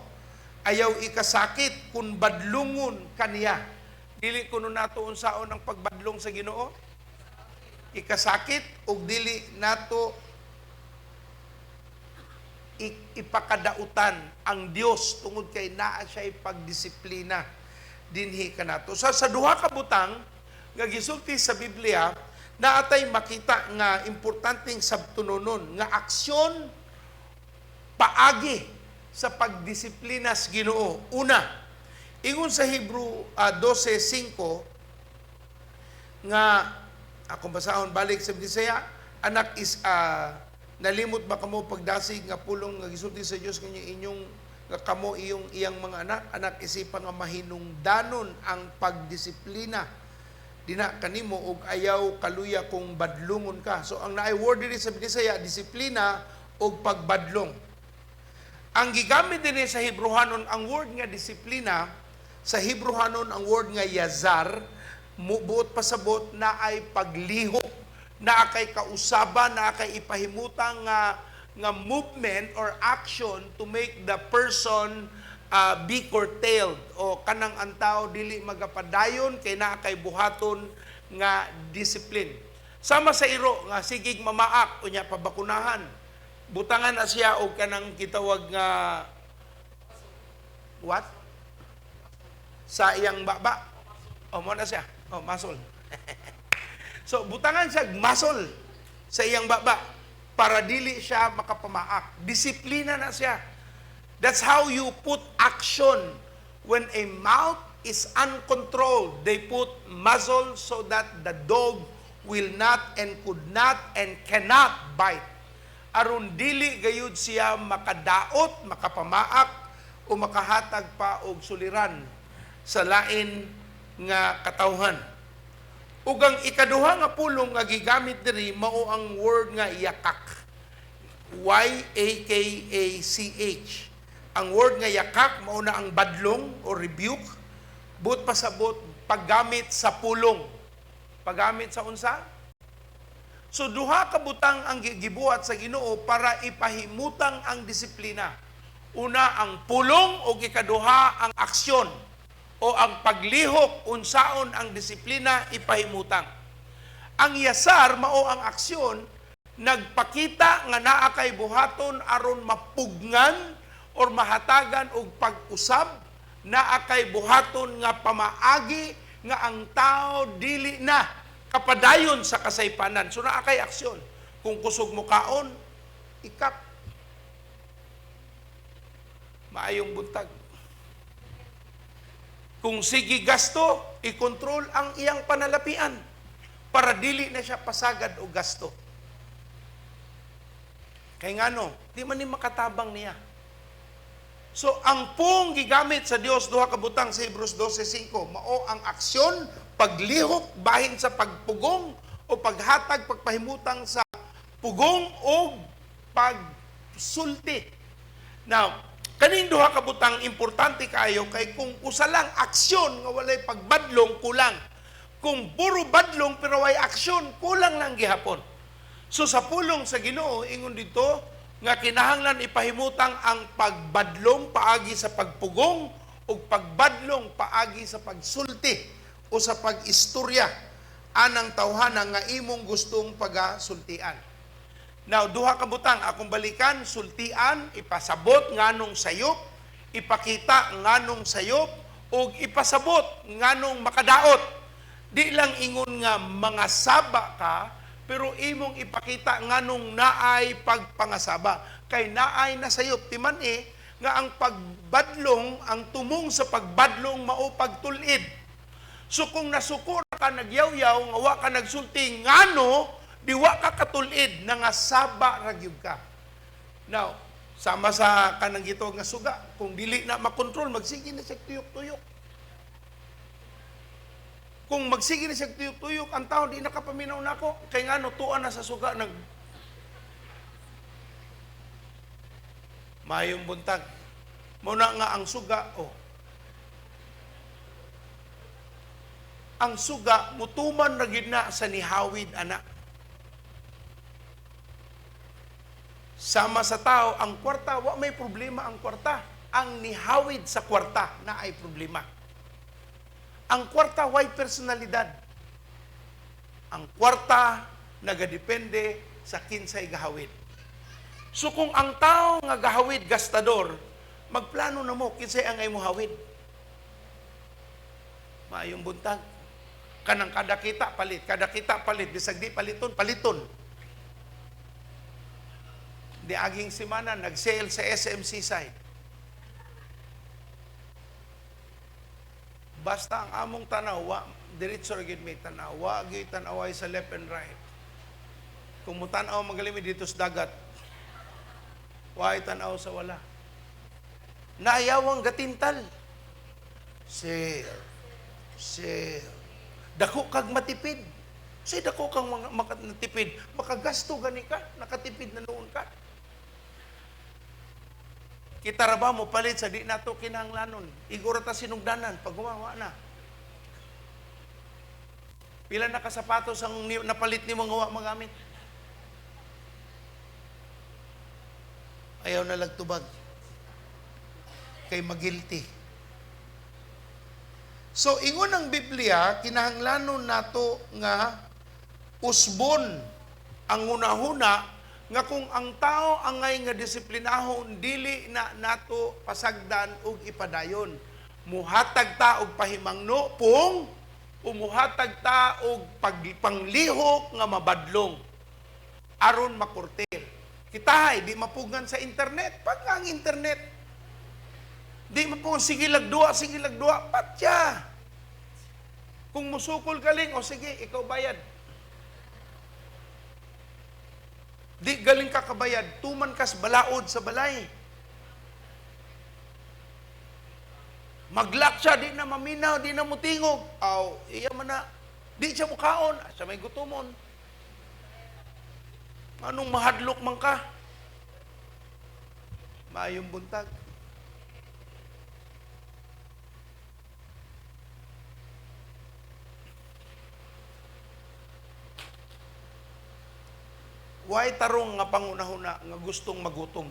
S1: Ayaw ikasakit kun badlungon ka niya. Dili kuno nato unsaon ang pagbadlong sa Ginoo? Ikasakit ug dili nato ipakadautan ang Dios tungod kay naa siya'y pagdisiplina dinhi kanato. Sa duha ka butang nga gisulti sa Biblia, naatay makita nga importanteng sabtunonon nga aksyon paagi sa pagdisiplina sa Ginoo. Una, ingon sa Hebrew 12:5 nga akong basahon balik sa Bisaya, anak is nalimot ba kamo pagdasig nga pulong nga gisulti sa Dios kanya inyong nga kamo iyang mga anak isipan nga mahinungdanon ang pagdisiplina dina kanimo og ayaw kaluya kung badlungon ka. So ang naay word diri sa Bisaya, disiplina og pagbadlong. Ang gigamit din sa Hebrehanon ang word nga disiplina, sa Hebrehanon ang word nga yazar, buot pasabot na ay paglihok, na kay kausaban, na kay ipahimutang nga movement or action to make the person be curtailed o kanang antaw dili magapadayon kay naa kay buhaton nga discipline. Sama sa iro nga sigig mamaak unya pabakunahan. Butangan na siya og kanang gitawag nga what? Sa iyang baba. O mo na siya. O muscle. So butangan siya muscle sa iyang baba para dili siya makapamaak. Disiplina na siya. That's how you put action. When a mouth is uncontrolled, they put muzzle so that the dog will not and could not and cannot bite. Aron dili gayud siya makadaot, makapamaak, o makahatag pa og suliran sa lain nga katawhan. Ug ang ikaduha nga pulong nga gigamit diri mao ang word nga yakak. Y-A-K-A-C-H. Ang word nga yakak, mauna ang badlong o rebuke, but pasabot, paggamit sa pulong. Paggamit sa unsa? So duha ka butang ang gibuhat sa Ginoo para ipahimutang ang disiplina. Una ang pulong o ikaduha ang aksyon o ang paglihok unsaon ang disiplina ipahimutang. Ang yasar mao ang aksyon nagpakita nga naa kay buhaton aron mapugnan or mahatagan og pag-usab, naa kay buhaton nga pamaagi nga ang tao dili na kapadayon sa kasaypanan. So naa kay aksyon. Kung kusog mo kaon, ikap. Maayong buntag. Kung sige gasto, i-control ang iyang panalapian para dili na siya pasagad o gasto. Kay ngano, di man ni makatabang niya. So, ang pong gigamit sa Dios duha ka butang sa Hebrews 12:5, mao ang aksyon, paglihok bahin sa pagpugong o paghatag, pagpahimutang sa pugong o pagsulti. Now, kaning duha ka butang importante kaayo kay kung usa lang aksyon nga walay pagbadlong kulang. Kung puro badlong pero way aksyon, kulang lang gihapon. So sa pulong sa Ginoo ingon dito nga kinahanglan ipahimutang ang pagbadlong paagi sa pagpugong o pagbadlong paagi sa pagsulti o sa pagistorya anang tawhana nga imong gustong pagasultian. Now, duha ka butang akong balikan, sultian, ipasabot nganong sayop, ipakita nganong sayop o ipasabot nganong makadaot. Di lang ingon nga mga saba ka, pero imong ipakita nganong naay pagpangasaba. Kay naay na sayop, timan nga ang pagbadlong, ang tumong sa pagbadlong mao pagtulid. So kung nasukor ka, nagyaw-yaw, nga wa ka nagsulti, ngano, di wa ka katulid, na nga saba ragyog ka. Now, sama sa kanang gitog nga suga, kung dili na makontrol, magsige na siya tuyok-tuyok. Kung magsige na siya tuyok-tuyok, ang tao di nakapaminaw na ako, kay nga tuan na sa suga, mayong buntag. Muna nga ang suga, ang suga, mutuman na gid na sa nihawid, anak. Sama sa tao, ang kwarta, wa may problema ang kwarta. Ang nihawid sa kwarta na ay problema. Ang kwarta, way personalidad. Ang kwarta, nagadepende sa kinsay gahawid. So kung ang tao nga gahawid, gastador, magplano na mo, kinsay ang ay mo hawid. Maayong buntag. Kanang kada kita palit, bisag di paliton, paliton. Di aging simana, nag-sale sa SMC side. Basta ang among tanaw, diretso ra gid may tanaw, wa gyud tanaway sa left and right. Kung mo tanaw magalimi dito sa dagat, wa ay tanaw sa wala. Naayawang gatintal. Sale. Dako kag matipid. Say dako kang makatipid, makagasto gani ka, nakatipid na noon ka. Kita ra ba mo palit sa di nato kinahanglanon? Igura ta sinugdanan pag gumawa na. Pila na ka sapatos ang napalit nimo nga wa magamit? Ayaw na lagtubag. Kay magilty. So ingon ang Biblia, kinahanglanon nato nga usbon ang hunahuna nga kung ang tao angay nga disiplinahon dili na nato pasagdan og ipadayon. Muhatag ta og pahimangno pong umuhatag ta og pagpanglihok nga mabadlong aron makurtir. Kitahay di mapugan sa internet, pag ang internet di mapugan sige lagdua patya. Kung musukol galing, o sige, ikaw bayad. Di galing ka kabayad, tuman kas balaod sa balay. Maglak siya, di na maminaw, di na mutingog. Aw, iya man na, di siya mukaon, siya may gutumon. Anong mahadlok man ka? Maayong buntag. Why tarong nga pangunahuna nga gustong magutom.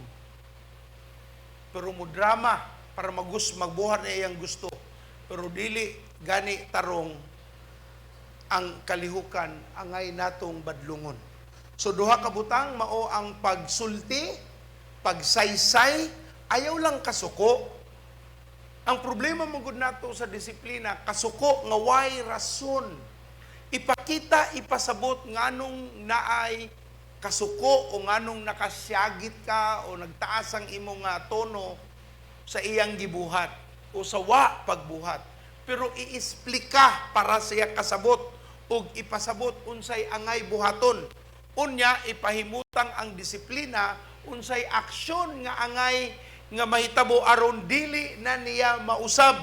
S1: Pero mo drama para magbuhat na iyang gusto. Pero dili gani tarong ang kalihukan angay natong badlungon. So duha ka butang mao ang pagsulti, pagsaysay, ayaw lang kasuko. Ang problema mo gud nato sa disiplina, kasuko nga way rason. Ipakita, ipasabot nganong naay kasuko o nganong nakasyagit ka o nagtaas ang imong tono sa iyang gibuhat o sa wa pagbuhat. Pero iisplika para siya kasabot o ipasabot unsay angay buhaton. Unya, ipahimutang ang disiplina, unsay aksyon nga angay nga mahitabo aron dili na niya mausab.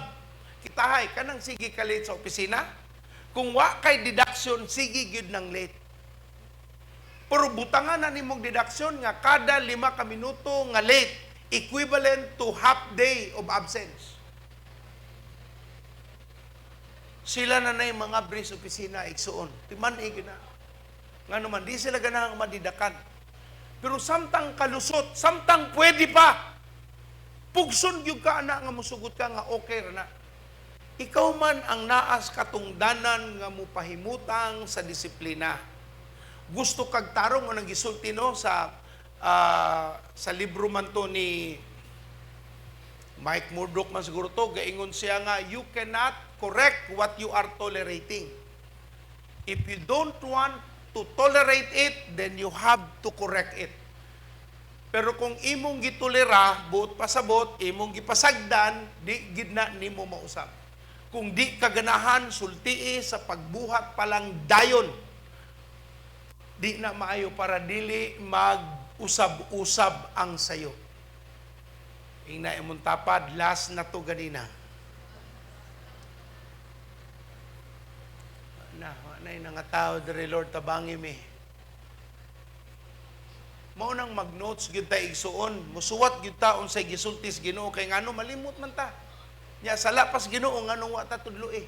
S1: Kitahay, kanang sige ka late sa opisina? Kung wa kay deduction, sige gyud nang late. Pero butangan na nimong deduction nga kada 5 ka minuto nga late, equivalent to half day of absence. Sila na nay mga bris opisina igsuon. Timan na. Nga naman, di sila ganang madidakan. Pero samtang kalusot, samtang pwede pa, pugson yung ka na nga musugot ka nga okay na. Ikaw man ang naas katungdanan nga mupahimutang sa disiplina. Gusto kag tarong o nagisulti no sa libro man to ni Mike Murdock man siguro to, gaingon siya nga, you cannot correct what you are tolerating. If you don't want to tolerate it, then you have to correct it. Pero kung imong gitolera, buot pasabot, imong gipasagdan, di gidna nimo mausap. Kung di kaganahan, sultii sa pagbuhat palang dayon, di na maayo para dili mag-usab-usab ang sayo. Ina imong tapad, last na to ganina. Nay nga tao diri Lord tabangi mi. Mao nang mag-notes gyud ta igsuon, musuwat gyud ta unsay gisultis Ginoo kay ngano malimot man ta. Nya sala pas Ginoo nganong wa ta tudloi.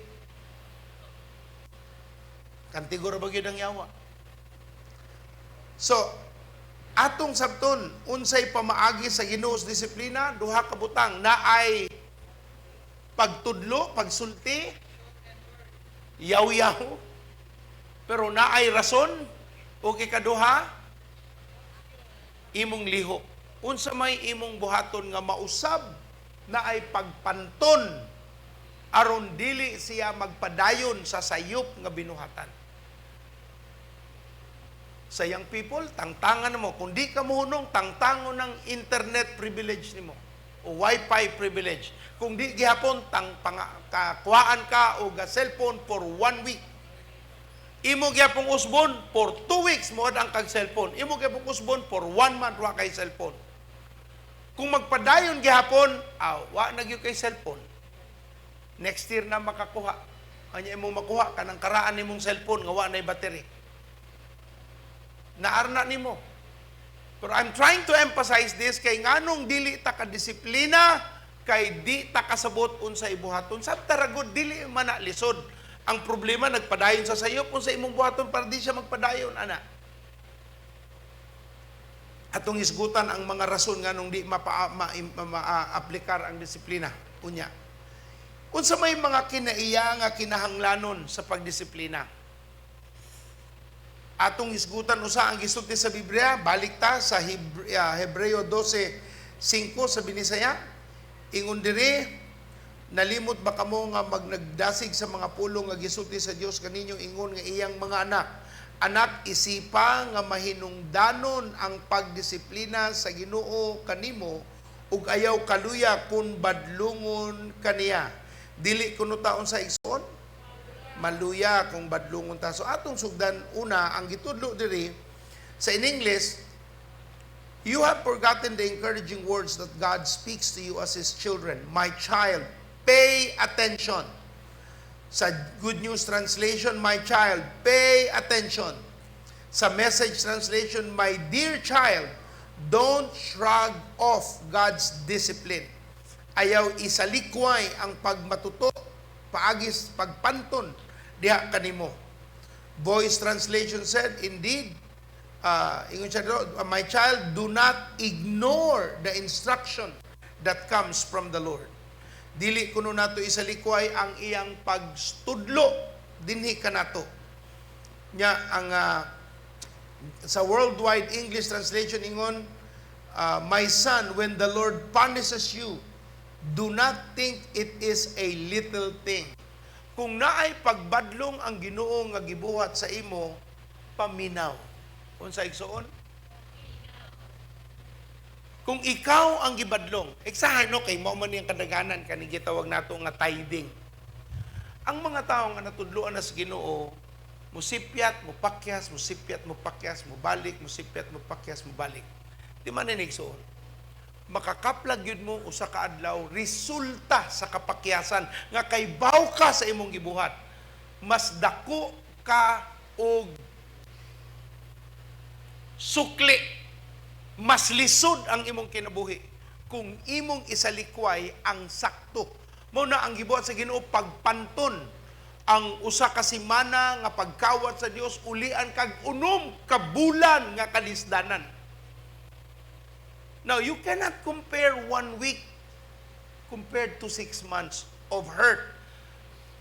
S1: Kantigor ba gyud ang yawa. So, atong sabton unsay pamaagi sa Ginoo's disiplina, duha ka butang naay pagtudlo, pagsulti, yaw-yaw, pero naay rason, o ikaduha, imong liho. Unsa may imong buhaton nga mausab, naay pagpanton, aron dili siya magpadayon sa sayop nga binuhatan. Sa young people, tangtangan mo. Kung di ka mohunong, tangtangon ng internet privilege nimo o wifi privilege. Kung di gihapon, kakuhaan ka o ga cellphone for 1 week. Imo gyapong usbon for 2 weeks mo ang kag cellphone. Imo gyapong usbon for 1 month wa kay cellphone. Kung magpadayon gihapon, wa na gyud kay cellphone. Next year na makakuha. Anya imo makuha kanang karaan nimong cellphone nga wa nay battery. Naarna nimo. Pero I'm trying to emphasize this kay nganong dili ta ka disiplina kay di ta kasabot unsay buhaton. Sa taragod dili man na lisod. Ang problema, nagpadayon sa sayop kung sa imong buhaton para di siya magpadayon, ana. Atong isgutan ang mga rason nga nung di ma-aplikar ang disiplina. Unya. Kung sa may mga kinaiya nga kinahanglanon sa pagdisiplina. Atong isgutan usa ang gisulti sa Biblia, balik ta sa Hebreo 12:5 sa Binisaya. Ingon diri, nalimot ba kamo nga magnagdasig sa mga pulong nga gisulti sa Dios kaninyo ingon nga iyang mga anak. Anak, isipa nga mahinungdanon ang pagdisiplina sa Ginoo kanimo ug ayaw kaluya kun badlungon kaniya. Dili kuno taon sa igsoon, maluya kung badlungon ta. So atong sugdan una ang gitudlo diri sa in English, you have forgotten the encouraging words that God speaks to you as His children. My child, pay attention. Sa Good News Translation, my child, pay attention. Sa Message Translation, my dear child, don't shrug off God's discipline. Ayaw isalikway ang pagmatuto, paagis, pagpanton, diha kanimo. Voice Translation said, indeed, ingon siya dito, my child, do not ignore the instruction that comes from the Lord. Dili kuno nato isalikway ang iyang pagstudlo dinhi kanato. Nya ang sa Worldwide English Translation ingon, my son, when the Lord punishes you, do not think it is a little thing. Kung naay pagbadlong ang Ginoo nga gibuhat sa imo, paminaw. Unsa igsuon? Kung ikaw ang gibadlong, eksahan no kay mao man yang kadaganan kani gitawag nato nga tithing. Ang mga tawo nga natudloan na sa Ginoo, musipyat, mupakyas, musipyat, mupakyas, mubalik, musipyat, mupakyas, mubalik. Di man inigsuon. Makakaplag yun mo usa ka adlaw resulta sa kapakyasan nga kay baw ka sa imong gibuhat. Mas dako ka og sukli, mas lisod ang imong kinabuhi kung imong isalikway ang sakto. Mao na ang gibuhat sa Ginoo pagpanton ang usa ka semana nga pagkawat sa Dios ulian kag unom ka bulan nga kalisdanan. Now, you cannot compare 1 week compared to 6 months of hurt.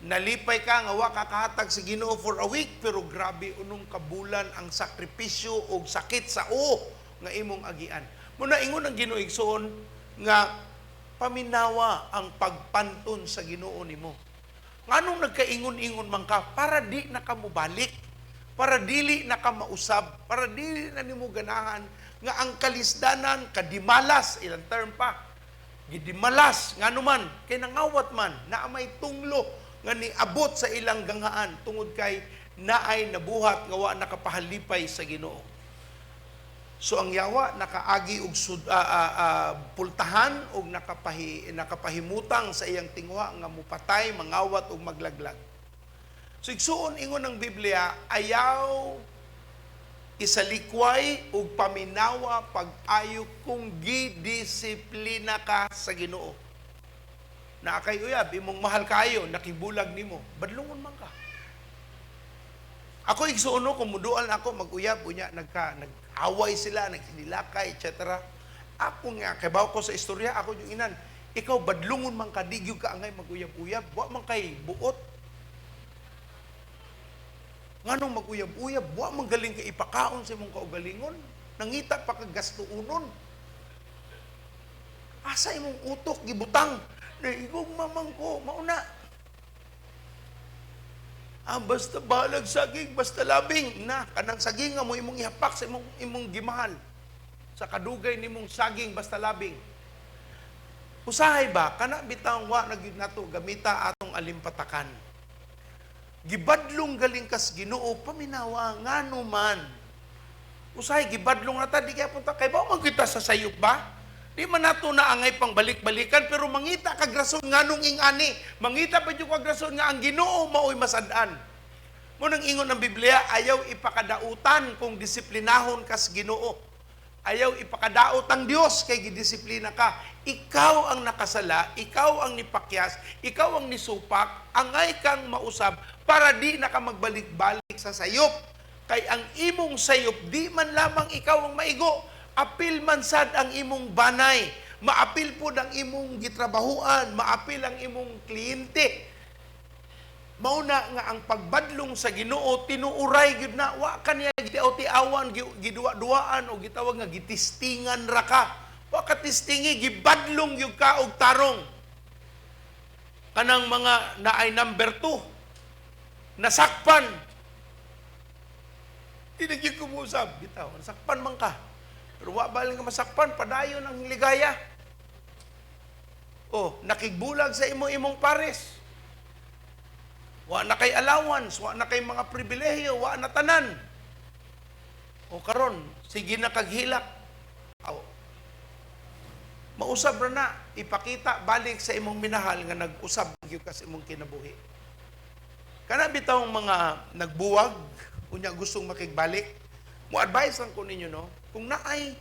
S1: Nalipay ka nga wa kakahatag sa Ginoo for a week pero grabe unong kabulan ang sakripisyo o sakit sa nga imong agian. Muna ingon ang Ginoo igsoon nga paminawa ang pagpanton sa Ginoo nimo. Nganong nagkaingon-ingon man ka para di na ka mubalik, para dili na ka mausab, para dili na nimo ganahan nga ang kalisdanan kadimalas ilang term pa. Gidimalas nganuman kay nangawat man naa may tunglo nga niabot sa ilang gangaan tungod kay naay nabuhat nga wa nakapahalipay sa Ginoo. So ang yawa nakaagi og pultahan og nakapahimutang sa iyang tingwa nga mupatay, mangawat og maglaglag. So igsuon ingon ng Biblia, ayaw isalikway og paminawa pag-ayo kung gidisiplina ka sa Ginoo. Na kay uyab imong mahal kayo nakibulag nimo, badlungon man ka. Ako igsuon no kung mudual ako mag-uyab unya nag-away sila, naghinilakay, etc. Ako nga kabaw ko sa istorya, ako yung inan, ikaw badlungon man ka, di gyud ka angay mag-uyab-uyab, wa man kay buot. Nganong mag-uyab-uyab, wa man galing ka ipakaon sa imong kaugalingon, nangita pa ka gastuunon. Asa imong utok gibutang, naigong mamang ko, mauna. Basta balag saging, basta labing na kanang saging nga mo imong ihapak sa imong gimahal. Sa kadugay nimong saging basta labing. Usahay ba kana bitang wa na gyud nato gamita atong alimpatakan. Gibadlong galing kas Ginoo paminawa ngano man. Usahay gibadlong nata di kay punta kay ba man kita sa sayop ba? Di man nato na angay pang balik-balikan pero mangita kag rason nganong ingani. Mangita pa jud kag rason nga ang Ginoo maoy masad-an. Mo nang ingon ng Biblia, ayaw ipakadautan kung disiplinahon kas Ginoo. Ayaw ipakadaot ang Dios kay gidisiplina ka. Ikaw ang nakasala, ikaw ang nipakyas, ikaw ang nisupak, angay kang mausab para di na ka magbalik-balik sa sayop. Kay ang imong sayop, di man lamang ikaw ang maigo, apil man sad ang imong banay, maapil po ang imong gitrabahuan, maapil ang imong kliyente. Mauna nga ang pagbadlong sa Ginoo tinuuray gyud na wa kaniya gitiaw-tiawan giduwa-duaan o gitawag nga gitistingan ra ka. Wa ka tistingi gibadlong gyud ka og tarong. Kanang mga naay number 2 nasakpan. Di gyud kumusab bitaw, nasakpan man ka. Pero wa baling nga masakpan padayon ang ligaya. Oh, nakigbulag sa imong pares. Wa na kay allowance, wa na kay mga pribilehiyo, wa na tanan. O karon, sige na kaghilak. Mausab ra na, ipakita balik sa imong minahal nga nag-usab gyud ka sa imong kinabuhi. Kana bitawng mga nagbuwag, unya gustong makigbalik, mo advice lang ko ninyo no, kung naay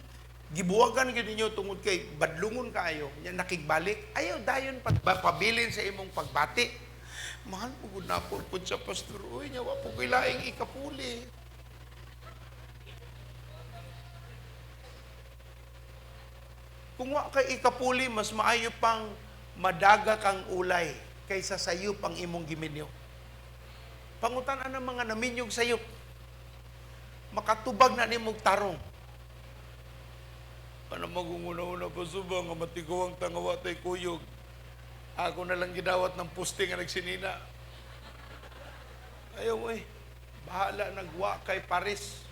S1: gibuwagan gyud ninyo tungod kay badlungon kaayo, nya nakigbalik, ayaw dayon pabilin sa imong pagbati. Mahal mo gud na po sa pastor. Uy, niya, wa po kailaing ikapuli. Kung wa kay ikapuli, mas maayo pang madaga kang ulay kaysa sayop ang imong giminyo. Pangutan-an ng mga naminyog sayop. Makatubag na nimog tarong. Ano magunguna-una pa suba nga matigaw ang tangawa tay kuyog. Ako na lang gidawat ng puste nga nagsinina. Ayaw bahala nagwa kay Paris.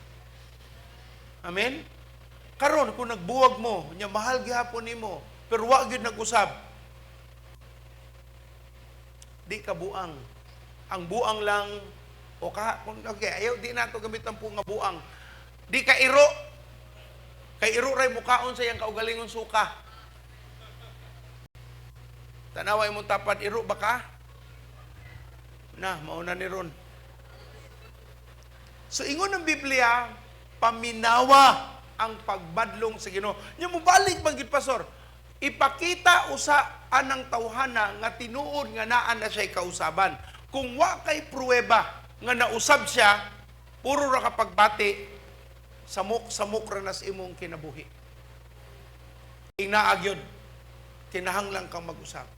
S1: Amen? Karon kung nagbuwag mo, nya mahal gihapon nimo, pero wa gyud nag-usab. Di ka buang. Ang buang lang okay, ayaw di nato gamitan po nga buang. Di ka iro. Kay iro ray mukaon sa iyang kaugalingon suka. Tanaway mong tapad, iro ba ka? Na, mauna ni ron. So, ingon ng Biblia, paminawa ang pagbadlong sa Ginoo. Nya mo balik magid pastor. Ipakita usa anang tawhana nga tinuod nga naa na siya kausaban. Kung wa kay pruweba nga nausab siya, puro ra ka pagbati, samok ra nas imong kinabuhi. Ingnaag yun. Kinahanglan kang mag-usab.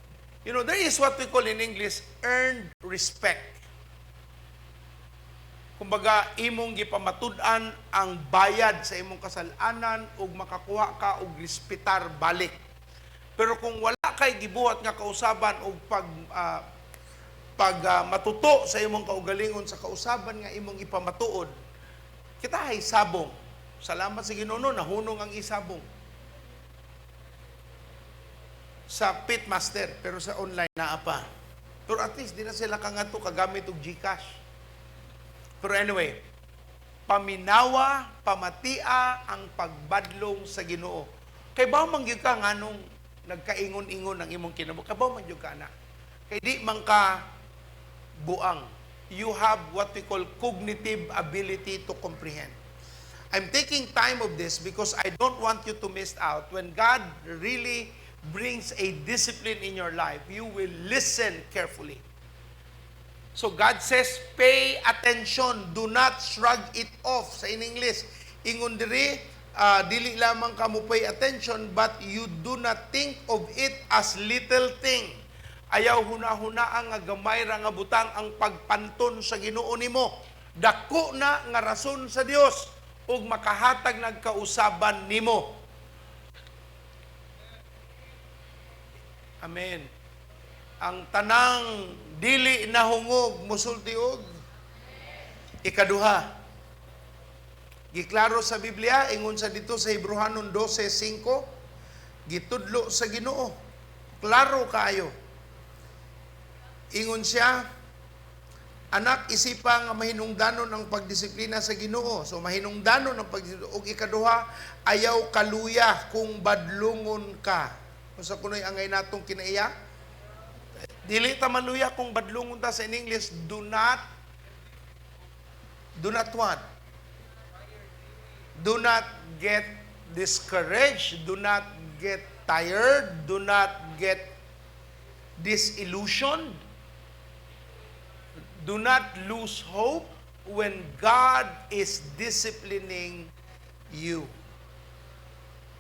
S1: You know, there is what we call in English earned respect. Kumbaga, imong gipamatud-an ang bayad sa imong kasalanan ug makakuha ka og respetar balik. Pero kung wala kay gibuhat nga kausaban og matuto sa imong kaugalingon sa kausaban nga imong ipamatuod, kita ay sabong. Salamat sa Ginoo, nahunong ang isabong sa Pitmaster, pero sa online na pa. Pero at least, di na sila kangato kagamit og GCash. Pero anyway, paminawa, pamatia ang pagbadlong sa Ginoo. Kay ba mangyud ka nganong nagkaingon-ingon ang imong kinabuhi? Kay ba mangyud ka na? Kay di man ka buang. You have what we call cognitive ability to comprehend. I'm taking time of this because I don't want you to miss out. When God really brings a discipline in your life, you will listen carefully. So God says, pay attention. Do not shrug it off. Sa in English, ingon diri, dili lamang ka mo pay attention, but you do not think of it as little thing. Ayaw huna-hunaan nga gamay ra nga butang ang pagpanton sa Ginoo nimo. Dako na nga rason sa Dios ug makahatag nagkausaban nimo. Amen. Ang tanang dili nahungog musulti og ikaduha. Giklaro sa Biblia ingon sa dito sa Hebrehanon 12:5, gitudlo sa Ginoo. Klaro kaayo. Ingon siya, anak, isipa nga mahinungdanon ang pagdisiplina sa Ginoo. So mahinungdanon ang pagdisiplina. Og ikaduha, ayaw kaluya kung badlungon ka. Kung sa kunoy angay natong kinaiya, dili ta maluya kung badlungon ta. Sa in English, do not what? Do not get discouraged. Do not get tired. Do not get disillusioned. Do not lose hope when God is disciplining you.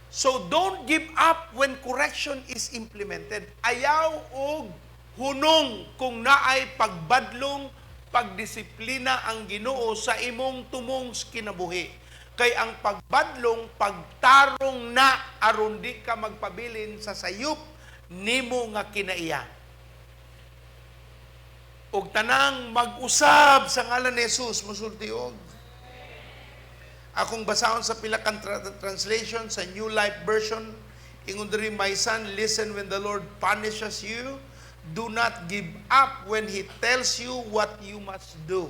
S1: So don't give up when correction is implemented. Ayaw og hunong kung naay pagbadlong, pagdisiplina ang Ginoo sa imong tumong kinabuhi. Kay ang pagbadlong, pagtarong na aron di ka magpabilin sa sayop nimo nga kinaiya. Og tanang mag-usab sa ngalan ni Jesus, musulti og. Akong basahon sa pila kang translation sa New Life Version, ingon diri, my son, listen when the Lord punishes you. Do not give up when He tells you what you must do.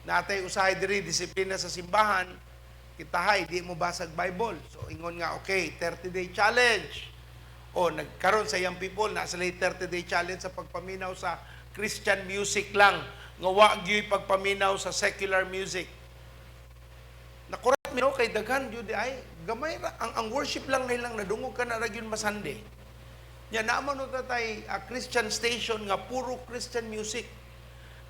S1: Natay usahay diri, disiplina sa simbahan, kitahay, di mo basag Bible. So ingon nga, okay, 30-day challenge. O nagkaroon sa young people, nasa 30-day challenge sa pagpaminaw sa Christian music lang. Nga wa gyud pagpaminaw sa secular music. Nakurat mi no kay daghan jud ay gamay ra ang worship lang nilang nadungog ka na ra gyud masande. Nya naman no tatay Christian station nga puro Christian music.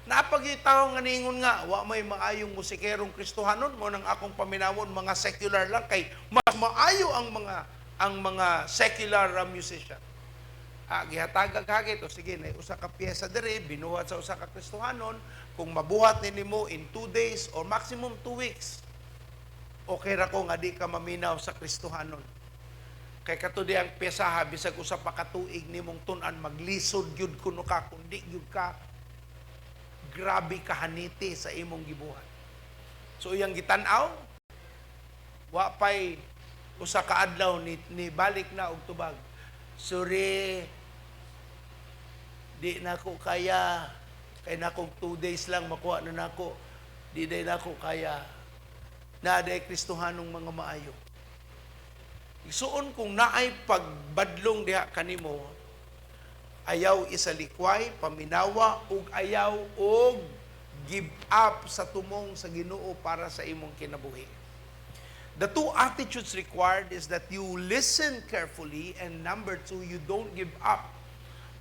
S1: Napagitaw nga ningon nga wa may maayong musikerong Kristohanon mo nang akong paminawon mga secular lang kay mas maayo ang mga ang mga secular musician. Gihatagag hagit o sige na usa ka piyesa diri binuhat sa usa ka Kristohanon, kung mabuhat nimo in 2 days or maximum 2 weeks, okay ra ko nga di ka maminaw sa Kristohanon. Kay katudi ang piyesa bisag usa pa ka tuig nimong tun-an maglisod gyud kuno ka kundi gyud ka grabe ka haniti sa imong gibuhat. So iyang gitan-aw wa pay usa ka adlaw ni balik na og tubag. Sorry, di na ko kaya. Kay na kong 2 days lang makuha na nako. Di day na ko kaya. Naaday Kristohanong mga maayo. Isuon kung naay pagbadlong diha kanimo, ayaw isalikway, paminawa, ug ayaw og give up sa tumong sa Ginoo para sa imong kinabuhi. The two attitudes required is that you listen carefully, and number 2, you don't give up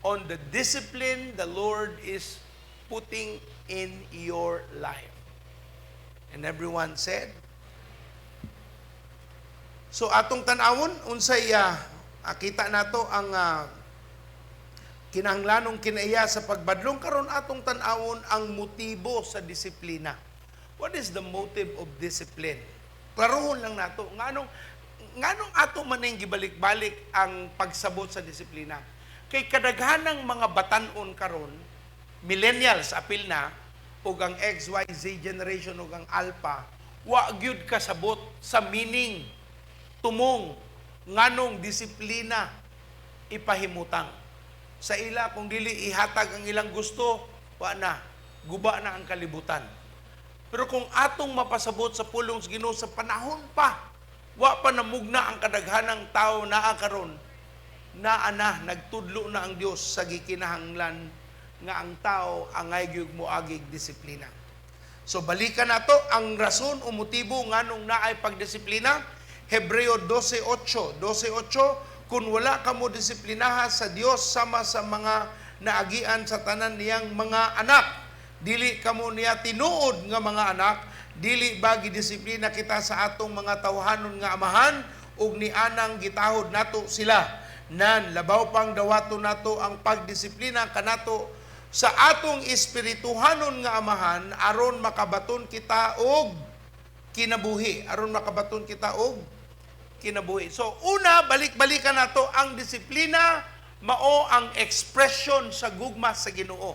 S1: on the discipline the Lord is putting in your life. And everyone said, so atong tan-awon unsay kita nato ang kinahanglanong kinaiya sa pagbadlong karon atong tan-awon ang motibo sa disiplina. What is the motive of discipline? Klarohon lang nato nganong ato maning gibalik-balik ang pagsabot sa disiplina. Kay kadaghanang mga batan-on karon, millennials apil na ug ang XYZ generation ug ang Alpha, wa gyud kasabot sa meaning tumong nganong disiplina ipahimutang. Sa ila kung dili ihatag ang ilang gusto, wa na, guba na ang kalibutan. Pero kung atong mapasabot sa pulong sa Ginoo sa panahon pa, wa pa namugna ang kadaghanang tao naa karon, naa na nagtudlo na ang Dios sa gikinahanglan nga ang tao angay gyud moagig disiplina. So balikan nato ang rason o motibo nganong naay pagdisiplina. Hebreo 12:8, kung wala ka mo disiplinaha sa Dios sama sa mga naagian sa tanan niyang mga anak, dili kamo niya tinuod nga mga anak, dili ba gidisiplina kita sa atong mga tawhanon nga amahan ug ni anang gitahod nato sila. Nan labaw pang dawato nato ang pagdisiplina kanato sa atong espirituhanon nga amahan aron makabaton kita og kinabuhi. So una, balik-balikan nato ang disiplina mao ang expression sa gugma sa Ginoo.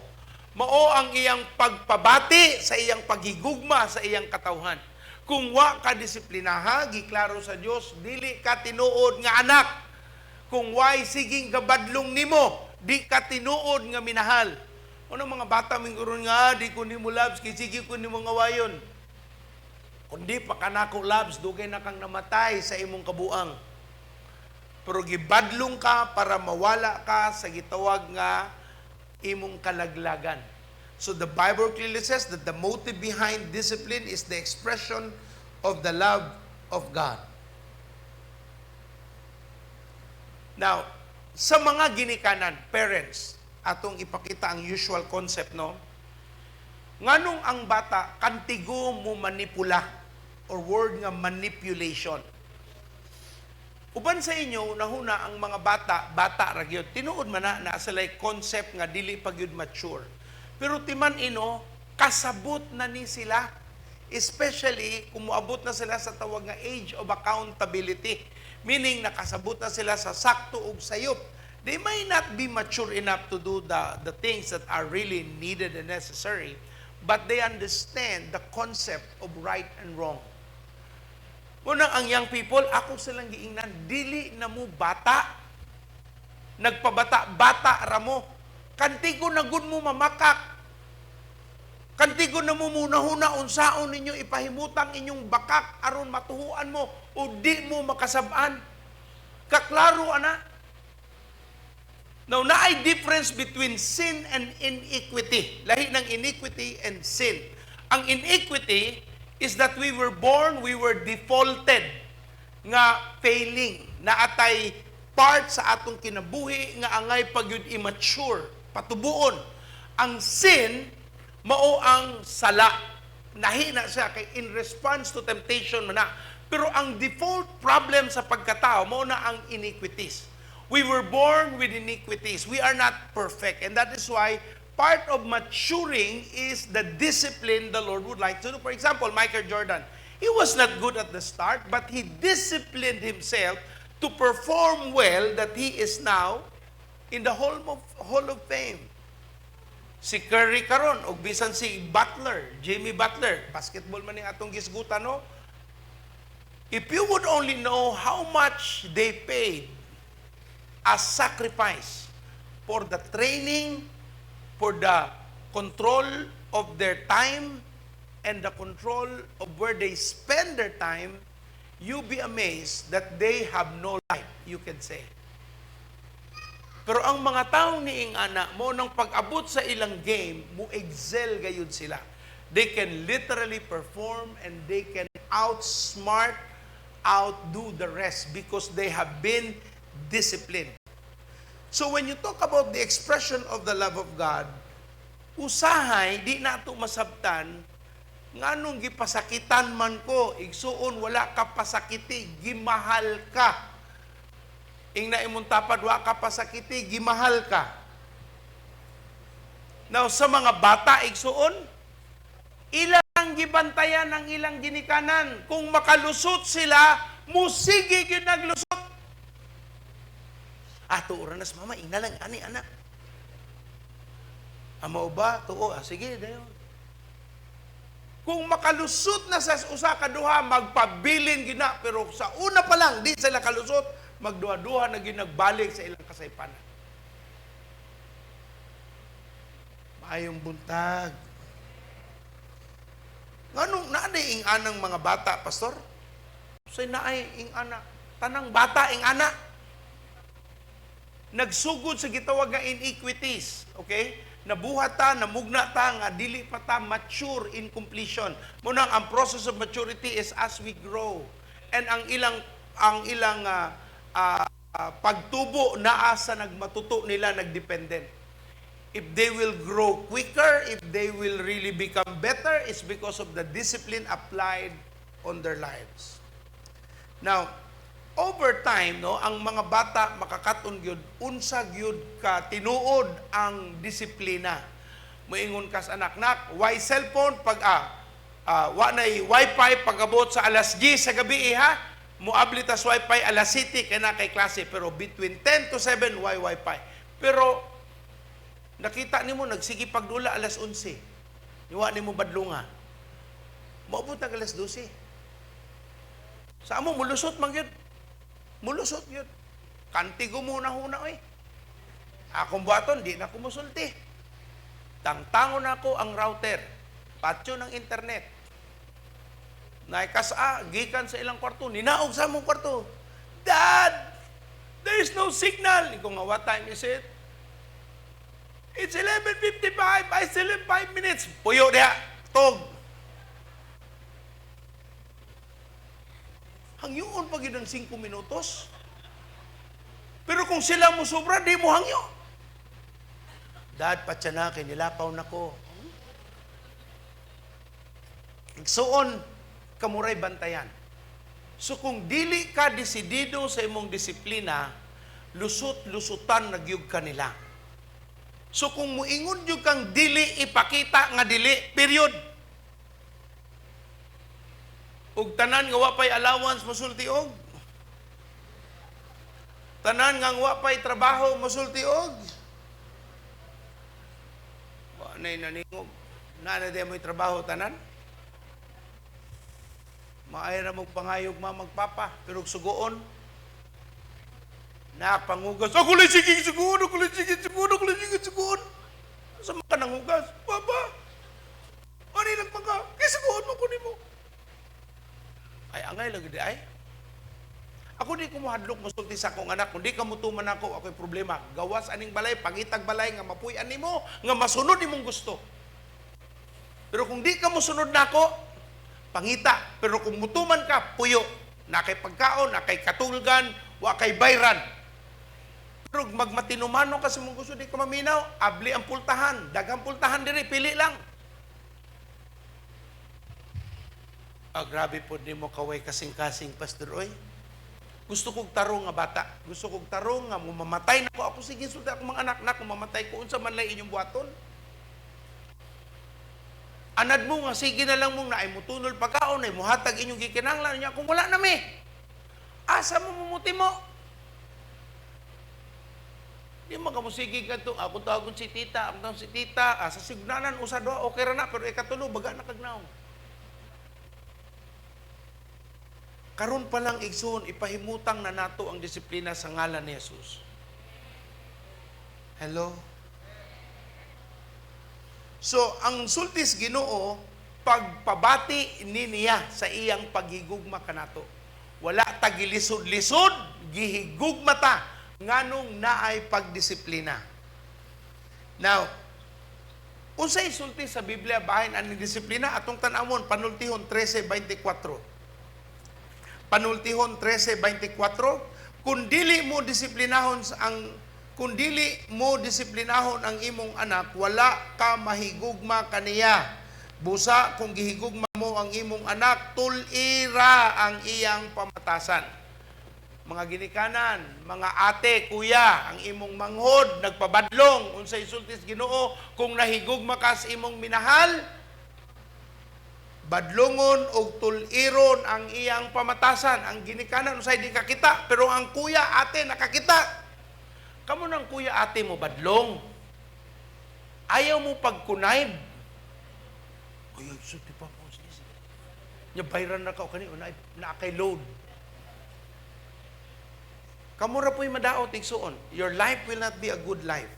S1: Mao ang iyang pagpabati sa iyang paghigugma sa iyang katawhan. Kung wa ka disiplinaha, giklaro sa Dios, dili ka tinuod nga anak. Kung wa'y siging gabadlong nimo, di ka tinuod nga minahal. Ano mga bata minguron nga, di ko nimo labs, kisigi ko nimo ngawayon. Kundi pa kanako labs, dugay na kang namatay sa imong kabuang. Pero gibadlong ka para mawala ka sa gitawag nga imong kalaglagan. So the Bible clearly says that the motive behind discipline is the expression of the love of God. Now, sa mga ginikanan, parents, atong ipakita ang usual concept, no? Nganong ang bata kantigo mo manipula or word nga manipulation. Uban sa inyo, nahuna ang mga bata ra gyud. Tinuod man na sa like concept nga dili pa gyud mature. Pero timan ino, kasabot na ni sila. Especially kung moabot na sila sa tawag nga age of accountability. Meaning nakasabot na sila sa sakto ug sayop. They may not be mature enough to do the things that are really needed and necessary, but they understand the concept of right and wrong. Unang ang young people, ako silang giingnan, dili na mo bata. Nagpabata-bata ra mo. Kantigo na gud mo mamakak. Kantigo na mo muna unsaon ninyo ipahimutang inyong bakak aron matuhuan mo o di mo makasab-an. Kaklaro ana. Now, naay difference between sin and iniquity. Lahi ng iniquity and sin. Ang iniquity is that we were born, we were defaulted nga failing, na atay part sa atong kinabuhi nga angay pagyud immature, patubuon. Ang sin mao ang sala. Nahina siya kay in response to temptation man na Pero ang default problem sa pagkatao, mo na ang iniquities. We were born with iniquities. We are not perfect. And that is why part of maturing is the discipline the Lord would like to do. For example, Michael Jordan. He was not good at the start, but he disciplined himself to perform well that he is now in the Hall of Fame. Si Curry karon og bisan si Butler, Jimmy Butler, basketball man ni atong gisgutan no. If you would only know how much they paid as sacrifice for the training, for the control of their time, and the control of where they spend their time, you'll be amazed that they have no life, you can say. Pero ang mga taong niing ana mo nang pag-abot sa ilang game, mo excel gayud sila. They can literally perform and they can outsmart, outdo the rest because they have been disciplined. So when you talk about the expression of the love of God, usahay di nato masabtan nganong gipasakitan man ko, igsuon wala ka pasakiti, gimahal ka. Ing na imong tapad wa ka pasakiti, gimahal ka. Now sa mga bata igsuon, ilang gibantayan ang ilang ginikanan. Kung makalusot sila, musigi gyud naglusot. Ato oranas mama, ina lang ani anak. Amo ba? Tuo, sige dayon. Kung makalusot na sa usa ka duha, magpabilin gina, pero sa una pa lang di sila kalusot, magduha-duha na ginagbalik sa ilang kasaypanan. Maayong buntag. Nganong naay ing anang mga bata, pastor? Say naay ing ana, tanang bata ing ana. Nagsugod sa gitawag nga iniquities, okay? Nabuhat ta, namugna ta, nga dili pa ta mature in completion. Munang ang process of maturity is as we grow. And ang ilang pagtubo naa sa nagmatuto nila, nagdependent. If they will grow quicker, if they will really become better, it's because of the discipline applied on their lives. Now, over time, no, ang mga bata makakaton gyud unsa gyud ka tinuod ang disiplina. Moingon kas anak-nak, why cellphone pag wa nay wifi pag-abot sa alas 10 sa gabi ha. Moabli tas wifi alas 7 kay na kay klase, pero between 10 to 7 wifi. Pero nakita nimo nagsigi pagdula alas 11. Niwa nimo badlunga. Moabot ang alas 12. Sa amo mulusot man gyud. Mulusot yun. Kantigo muna huna, oy. Akong buhaton, di na kumusulti. Tangtangon ako ang router. Patyo ng internet. Naikasa, gikan sa ilang kwarto. Ninaog sa mong kwarto. Dad! There is no signal. Ikaw nga, what time is it? It's 11:55. I still have 5 minutes. Puyo diha. Tog. Hangyoon pag yun ng 5 minutos. Pero kung sila mo sobra, di mo hangyo. Dad, patya na, kinilapaw na ko. Igsuon, kamuray bantayan. So kung dili ka desidido sa imong disiplina, lusot-lusutan nagyug ka nila. So kung muingon yung kang dili, ipakita nga dili, period. Ug tanan nga wa pay allowance mosulti og. Tanan nga wa pay trabaho mosulti og. Wa nay naningog. Nana di mo'y trabaho tanan. Maayra mo pangayog magpapa, pero sugoon. Napangugas. Ako lang sige sugoon, ako lang sige sugoon, ako lang sige sugoon. Sa mga nangugas, Papa, ano lang pagka, kisugoon mo ko ni mo. Ay, angay lagi di ay. Ako di ko mahadlok musulti sa akong anak. Kung di ka mutuman ako, ako'y problema. Gawas aning balay, pangitag balay, nga mapuyan nimo, nga masunod imong gusto. Pero kung di ka musunod na ako, pangita. Pero kung mutuman ka, puyo. Na kay pagkaon, na kay katulgan, wa kay bayran. Pero magmatinumano ka sa mong gusto, di ka maminaw, abli ang pultahan. Daghang pultahan diri, pili lang. Grabe po ni mo kaway kasing-kasing, Pastor Oy. Gusto kong tarong nga bata. Gusto kong tarong nga mamamatay na ko. Ako sige, sulti ako mga anak na kung mamatay ko. Unsa man lay inyong buhaton. Anad mo nga, sige na lang mong naay mutunol pagkaon, ay muhatag inyong gikinanglan niya. Kung wala na me, asa mo mumuti mo? Di mo ka musigi ka ito. Ako tawag si tita, ako tawag si tita. Sa signanan, usado, okay ra na, pero ikatulo, baga na kagnaw. Karon pa lang igsoon, ipahimutang na nato ang disiplina sa ngalan ni Jesus. Hello? So, ang sultis Ginoo, pagpabati niya sa iyang paghigugma kanato. Wala tagilisod-lisod, gihigugma ta, nganong naay pagdisiplina. Now, unsay sultis sa Biblia bahin ang disiplina? Atong tanawon, Panultihon 13:24. Panultihon 13:24, kung dili mo disiplinahon ang imong anak, wala ka mahigugma kaniya. Busa kung gihigugma mo ang imong anak, tulira ang iyang pamatasan. Mga ginikanan, mga ate, kuya, ang imong manghod, nagpabadlong, unsay sultis Ginoo, kung nahigugma ka sa imong minahal, badlongon o tuliron ang iyang pamatasan. Ang ginikanan, usay di kakita, pero ang kuya, ate, nakakita. Kamu ng kuya, ate mo, badlong. Ayaw mo pagkunayb. Ay, sulti pa po. Nya bayran na ka o kanino, na kay load. Kamu ra po'y madaot, igsuon. Your life will not be a good life.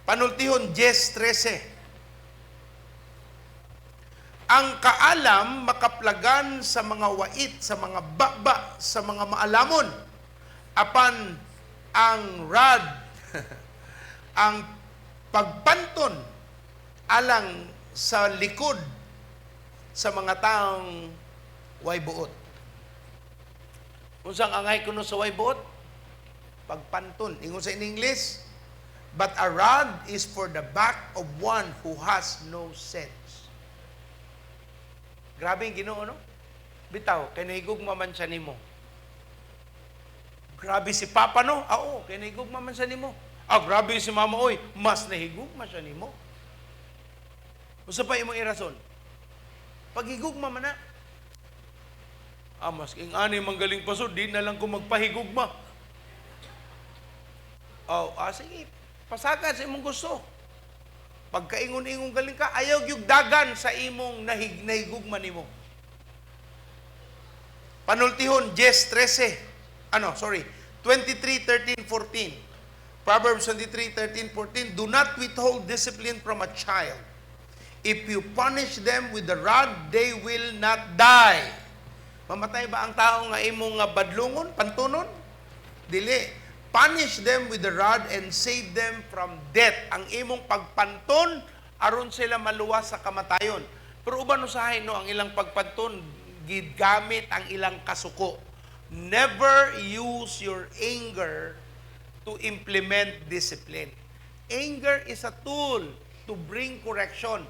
S1: Panultihon 10:13. Ang kaalam makaplagan sa mga wait, sa mga baba, sa mga maalamon. Apan ang rod, ang pagpanton alang sa likod sa mga taong way buot. Unsang angay kuno sa way buot? Pagpanton. Ingon sa in English, but a rod is for the back of one who has no sense. Grabe yung Ginoo, no? Bitaw, kay nahigugma man siya nimo. Grabe si Papa, no? Oo, kay nahigugma man siya nimo. Grabe si Mama, oy, mas nahigugma siya nimo. Usa pa imong irason. Paghigugma man na. Mas king ani manggaling pasod, di na lang ko magpahigugma. Sige, pasagan sa imong gusto. Pagkaingon-ingon galing ka, ayaw yung dagan sa imong nahigugma nimo. Panultihon 23:13-14. Proverbs 23:13-14. Do not withhold discipline from a child. If you punish them with the rod, they will not die. Mamatay ba ang tao nga imong badlungon, pantunon? Dili. Punish them with the rod and save them from death. Ang imong pagpanton, aron sila maluwas sa kamatayon. Pero uban usahay, no, ang ilang pagpanton, gigamit ang ilang kasuko. Never use your anger to implement discipline. Anger is a tool to bring correction,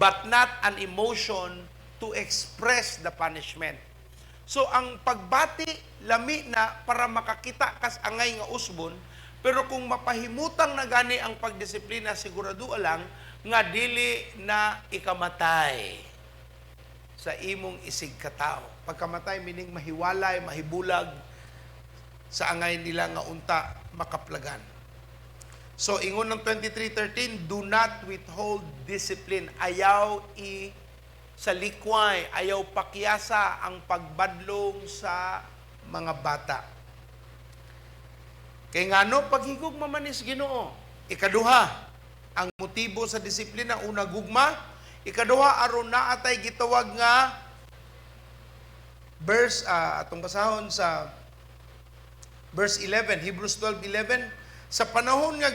S1: but not an emotion to express the punishment. So, ang pagbati, lami na para makakita kas angay nga usbon, pero kung mapahimutang na gani ang pagdisiplina, sigurado lang nga dili na ikamatay sa imong isig katao. Pagkamatay, meaning mahiwalay, mahibulag sa angay nila nga unta makaplagan. So, ingon ng 23:13, do not withhold discipline. Ayaw sa likway, ayaw pakyasa ang pagbadlong sa mga bata. Kay ngano paghigugma man is Ginoo. Ikaduha, ang motibo sa disiplina, una gugma. Ikaduha, aron na atay gitawag nga verse, atong basahon sa verse 11, Hebrews 12:11. Sa panahon nga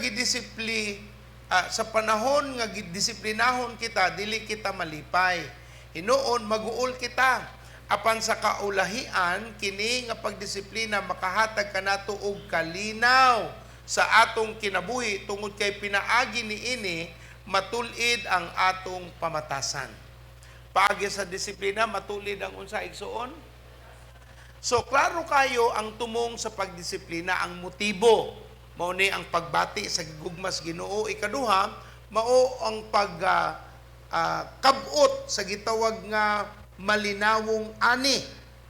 S1: gidisiplinahon kita, dili kita malipay. Hinoon maguol kita, apan sa kaulahian kini nga pagdisiplina makahatag kanato og kalinaw sa atong kinabuhi tungod kay pinaagi niini matulid ang atong pamatasan. Paagi sa disiplina, matulid ang unsa igsuon. So, klaro kayo ang tumong sa pagdisiplina, ang motibo. Mao ni ang pagbati sa gugmas Ginoo. Ikaduha, mao ang kabot sa gitawag nga malinawong ani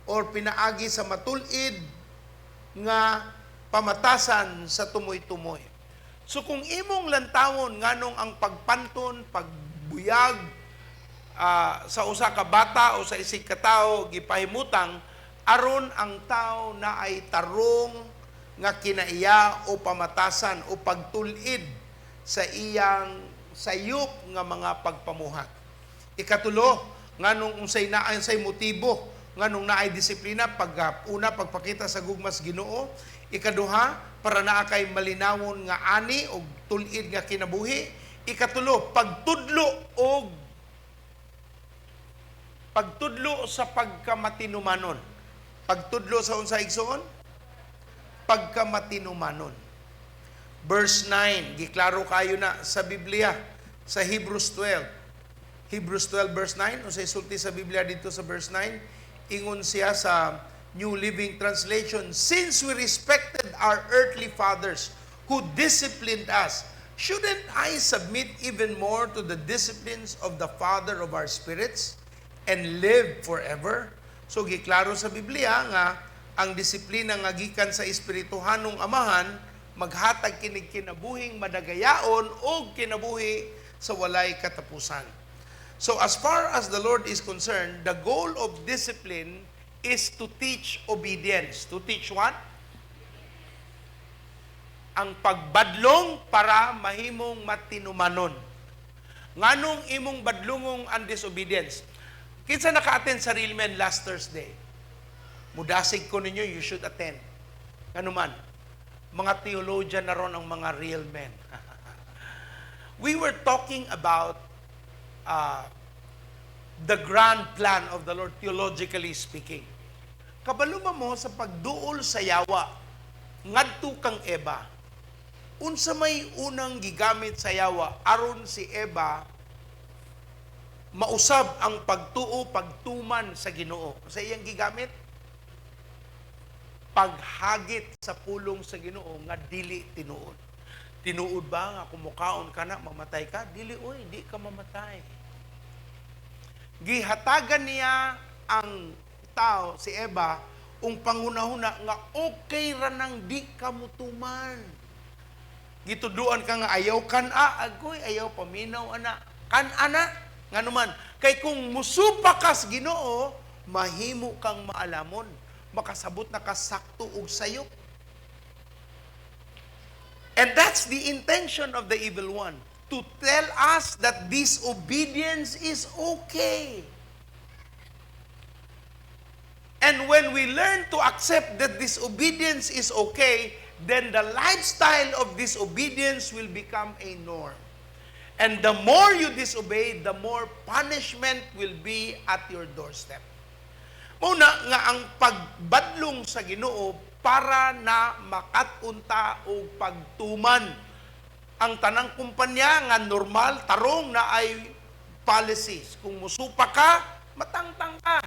S1: or pinaagi sa matulid nga pamatasan sa tumoy-tumoy. So kung imong lantawon nganong ang pagpanton, pagbuyag sa usa ka bata o sa isig ka tawo gipahimutang aron ang tao na ay tarong nga kinaiya o pamatasan o pagtulid sa iyang sayop nga mga pagpamuhat. Ikatulo, nganong unsay naay say motibo, nganong naay disiplina una pagpakita sa gugmas Ginoo. Ikaduha, para naa kay malinawon nga ani o tulid nga kinabuhi. Ikatulo, pagtudlo sa pagkamatinumanon. Pagtudlo sa unsa igsoon? Pagkamatinumanon. Verse 9, giklaro kayo na sa Biblia, sa Hebrews 12. Hebrews 12 verse 9, o sa isulti sa Biblia dito sa verse 9, ingon siya sa New Living Translation, since we respected our earthly fathers who disciplined us, shouldn't I submit even more to the disciplines of the Father of our spirits and live forever? So giklaro sa Biblia nga ang disiplina nga gikan sa espirituhanong amahan maghatag kinig kinabuhing madagayaon o kinabuhi sa walay katapusan. So as far as the Lord is concerned, the goal of discipline is to teach obedience. To teach what? Ang pagbadlong para mahimong matinumanon. Nganong imong badlungong ang disobedience? Kinsa naka-attend sa Real Men last Thursday? Mudasig ko ninyo, you should attend. Ano man? Mga theologian na ron ang mga real men. We were talking about the grand plan of the Lord, theologically speaking. Kabaluma mo sa pagduol sa yawa, ngadto kang Eva, unsa may unang gigamit sa yawa, aron si Eva mausab ang pagtuo, pagtuman sa Ginoo. Sa iyang gigamit, paghagit sa pulong sa Ginoo nga dili tinuod. Tinuod ba nga kumukaon ka na, mamatay ka? Dili, oy, di ka mamatay. Gihatagan niya ang tao, si Eva, ung panghunahuna nga okay ra nang di ka mutuman. Gituduan ka nga ayaw agoy, ayaw paminaw ana. Ana, nga naman, kay kung musupakas Ginoo, mahimo kang maalamon. Makasabot na kasakto og sayop. And that's the intention of the evil one, to tell us that disobedience is okay. And when we learn to accept that disobedience is okay, then the lifestyle of disobedience will become a norm. And the more you disobey, the more punishment will be at your doorstep. Muna nga ang pagbadlong sa Ginoo para na makatunta o pagtuman ang tanang kumpanya nga normal, tarong na ay policies. Kung musupa ka, matangtang ka.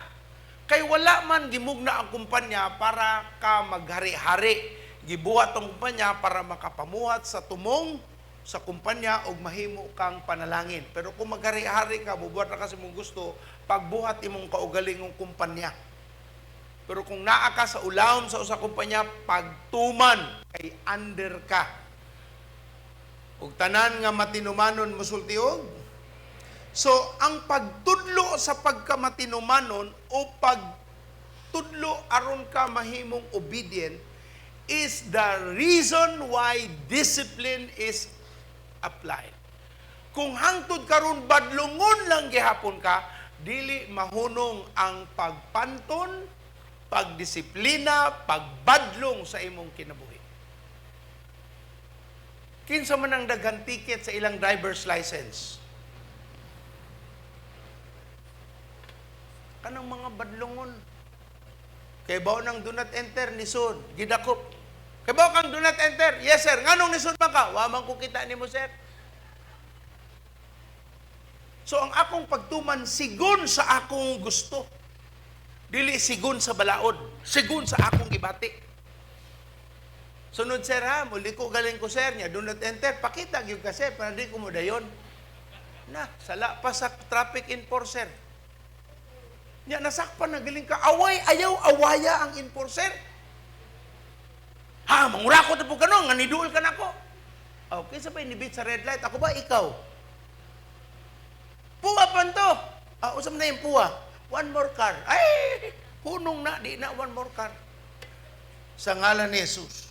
S1: Kay wala man gimugna ang kumpanya para ka maghari-hari. Gibuhat ang kumpanya para makapamuhat sa tumong sa kumpanya o mahimo kang panalangin. Pero kung maghari-hari ka, bubuhat na kasi mong gusto, pagbuhat imong kaugalingong kumpanya. Pero kung naa ka sa ulawom sa usa kumpanya, pagtuman kay under ka. Ug tanan nga matinumanon musultiog. So, ang pagtudlo sa pagkamatinumanon o pagtudlo aron ka mahimong obedient is the reason why discipline is applied. Kung hangtod karon badlungon lang gihapon ka, dili mahunong ang pagpanton, pagdisiplina, pagbadlong sa imong kinabuhi. Kinsa man ang daghang ticket sa ilang driver's license? Kanang mga badlongon. Kay bao nang do not enter ni Son, gidakop. Kay bao kang do not enter? Yes sir. Nganong ni Son man ka? Wa man ko kita nimo sir. So ang akong pagtuman sigon sa akong gusto. Dili sigon sa balaod, sigon sa akong gibati. Sunod sir ha, muli ko galing ko sir niya, do not enter, pakita gyud ka sir, para di ko mo dayon. Na, sala pa sa traffic enforcer. Nya nasakpan na galing ka, away, ayaw, awaya ang enforcer. Ha, mangurakot na po ka no, nga niduol ka na ko. Okay, sabay nibit sa red light, ako ba ikaw? Puwa pa to. Usap na yung puwa. One more car. Ay, hunong na, di na one more car. Sa ngalan ni Jesus.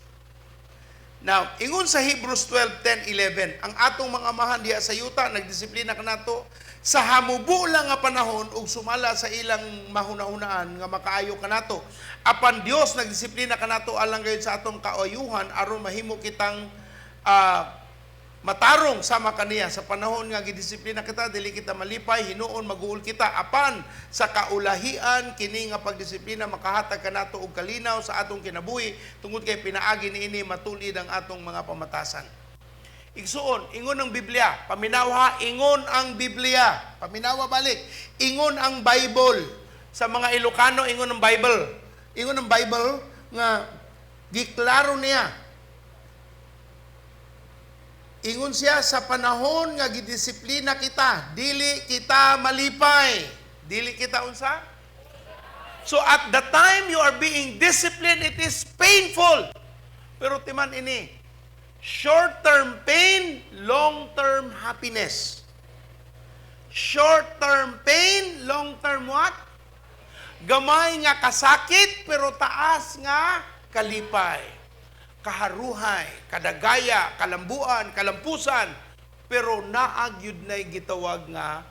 S1: Now, ingon sa Hebrews 12:10-11, ang atong mga amahan diha sa yuta, nagdisiplina ka nato, sa hamubo lang nga panahon, ug sumala sa ilang mahunahunaan, nga makaayo ka nato. Apan Dios, nagdisiplina ka nato, alang gayon sa atong kaayuhan, aron mahimo kitang matarong sama kaniya sa panahon nga gidisiplina kita, dili kita malipay, hinuon maguol kita, apan sa kaulahian kini nga pagdisiplina makahatag kanato og kalinaw sa atong kinabuhi tungod kay pinaagi niini matulid ang atong mga pamatasan. Igsuon, ingon ang Biblia, paminawa, ingon ang Biblia, paminawa balik, ingon ang Bible. Sa mga Ilocano, ingon ang Bible. Ingon ang Bible nga giklaro niya. Ingon siya, sa panahon nga gidisiplina kita, dili kita malipay. Dili kita unsa? So at the time you are being disciplined, it is painful. Pero timan ini, short-term pain, long-term happiness. Short-term pain, long-term what? Gamay nga kasakit, pero taas nga kalipay. Kaharuhay, kadagaya, kalambuan, kalampusan, pero naag yun na'y gitawag nga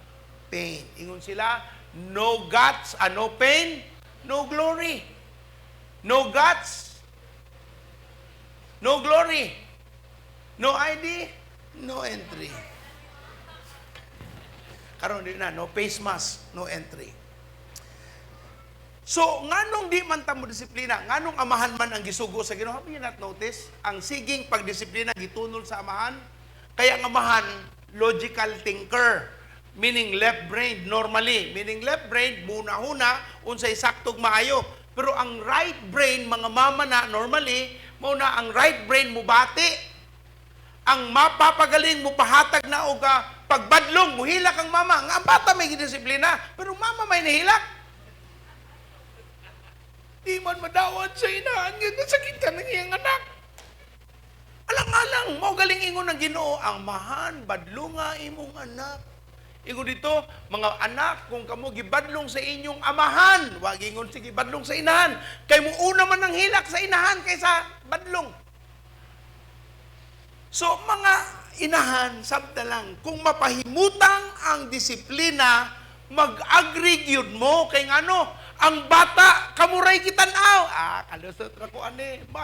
S1: pain. Ingon sila, no guts, no pain, no glory. No guts, no glory. No ID, no entry. Karon din na, no face mask, no entry. So, nganong di man ta mo disiplina, nganong amahan man ang gisugo sa Ginoo? Have you not notice? Ang siging pagdisiplina gitunol sa amahan, kaya ang amahan logical thinker, meaning left brain normally, meaning left brain muna-huna unsay saktog maayo. Pero ang right brain mga mama na normally, mao na ang right brain mo bati. Ang mapapagaling mo pahatag na og pagbadlong, muhilak ang mama. Nga ang bata may gidisiplina, pero mama may nahilak. Di man madawat sa inahan, yun nasakit ka ng iyang anak. Alang-alang, mo galing ingon ng Ginoo, ang mahan, badlunga imong anak. Ingon dito, mga anak, kung kamo gibadlong sa inyong amahan, wag ingon sige badlong sa inahan, kay mo una man ang hilak sa inahan kaysa badlong. So, mga inahan, sabta lang, kung mapahimutang ang disiplina, mag-agree yun mo kay ngano, ang bata, kamuray kitanaw. Kalusot na ko,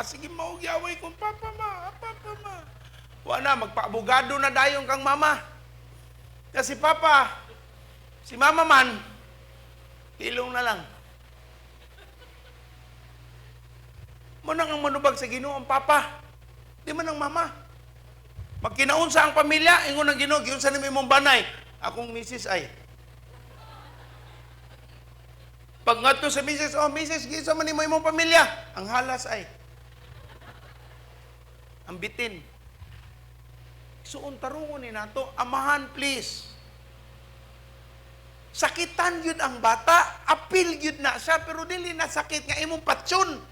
S1: sige maugyaway kung papa ma. Wala, magpaabogado na dayon kang mama. Kasi papa, si mama man, hilong na lang. Manang ang manubag sa Ginoo ang papa. Di man ang mama. Magkinaunsa ang pamilya, ingon ang Ginoo, giunsa ni imong banay. Akong misis ay, pag ngadto sa misis, misis, gisa man mo imong pamilya. Ang halas ay, ang bitin. Suon tarungon ni nato, amahan please. Sakitan yun ang bata, apil yun na siya, pero dili na sakit nga imong patsyon.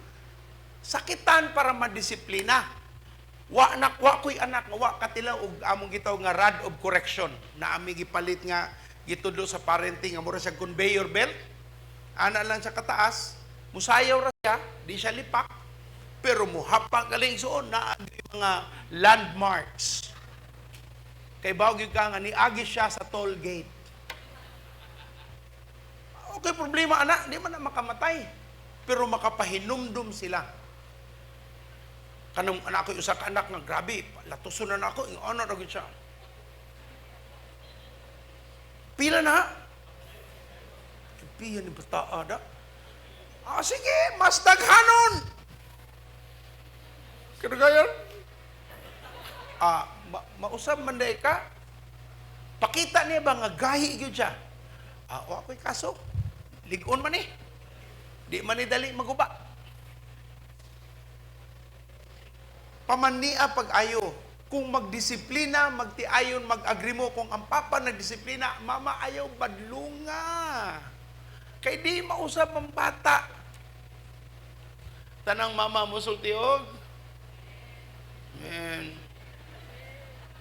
S1: Sakitan para madisiplina. Wa ko'y anak nga wa katilaw og among gitaw nga rod of correction na ami gipalit nga gitudlo sa parenting nga mura sa conveyor belt. Ana lang sa kataas, musayaw ra siya, di siya lipak, pero muhapa galing suon na mga landmarks. Kay bawag ka nga niagi siya sa toll gate. Okay, problema anak, di man na makamatay, pero makapahinumdum sila. Kanang anak ko usa ka anak nga grabe, latuson na ako, ano ra gyud siya. Pila na? Piyan ni bata ada. Sige, mas daghanon. Kaya gayon? Mausap man day ka. Pakita niya ba nga gahi gyud siya? O ako'y kaso. Ligon man eh. Di man ni dali maguba. Pamania pag-ayo. Kung magdisiplina, magtiayon, mag-agree mo. Kung ang papa nagdisiplina, mama ayaw badlunga. Kay di mausap ang bata. Tanang mama mo sultiog. Man.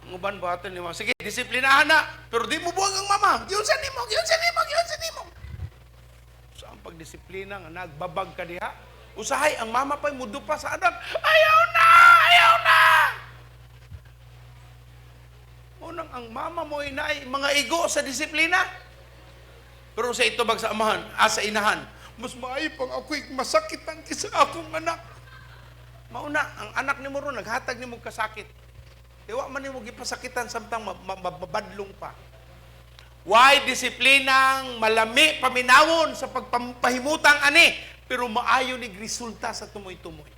S1: Ang uban bata ni mo. Sige, disiplinahan na. Pero di mo buwag ang mama. Giyon sa nimo. So, ang pagdisiplina nga nagbabag ka diha. Usahay, ang mama pa'y mudupa sa anak. Ayaw na! Unang ang mama mo inay, mga igo sa disiplina. Pero sa ito bag sa amahan, sa inahan, mas maayo pang ako'y masakit ang kisa akong anak. Mauna, ang anak ni mo ron, naghatag ni mo kasakit. Iwa man ni mo gipasakitan samtang mabadlong pa. Why disiplinang malami paminawon sa pagpahimutang ani, pero maayo ni resulta sa tumoy-tumoy.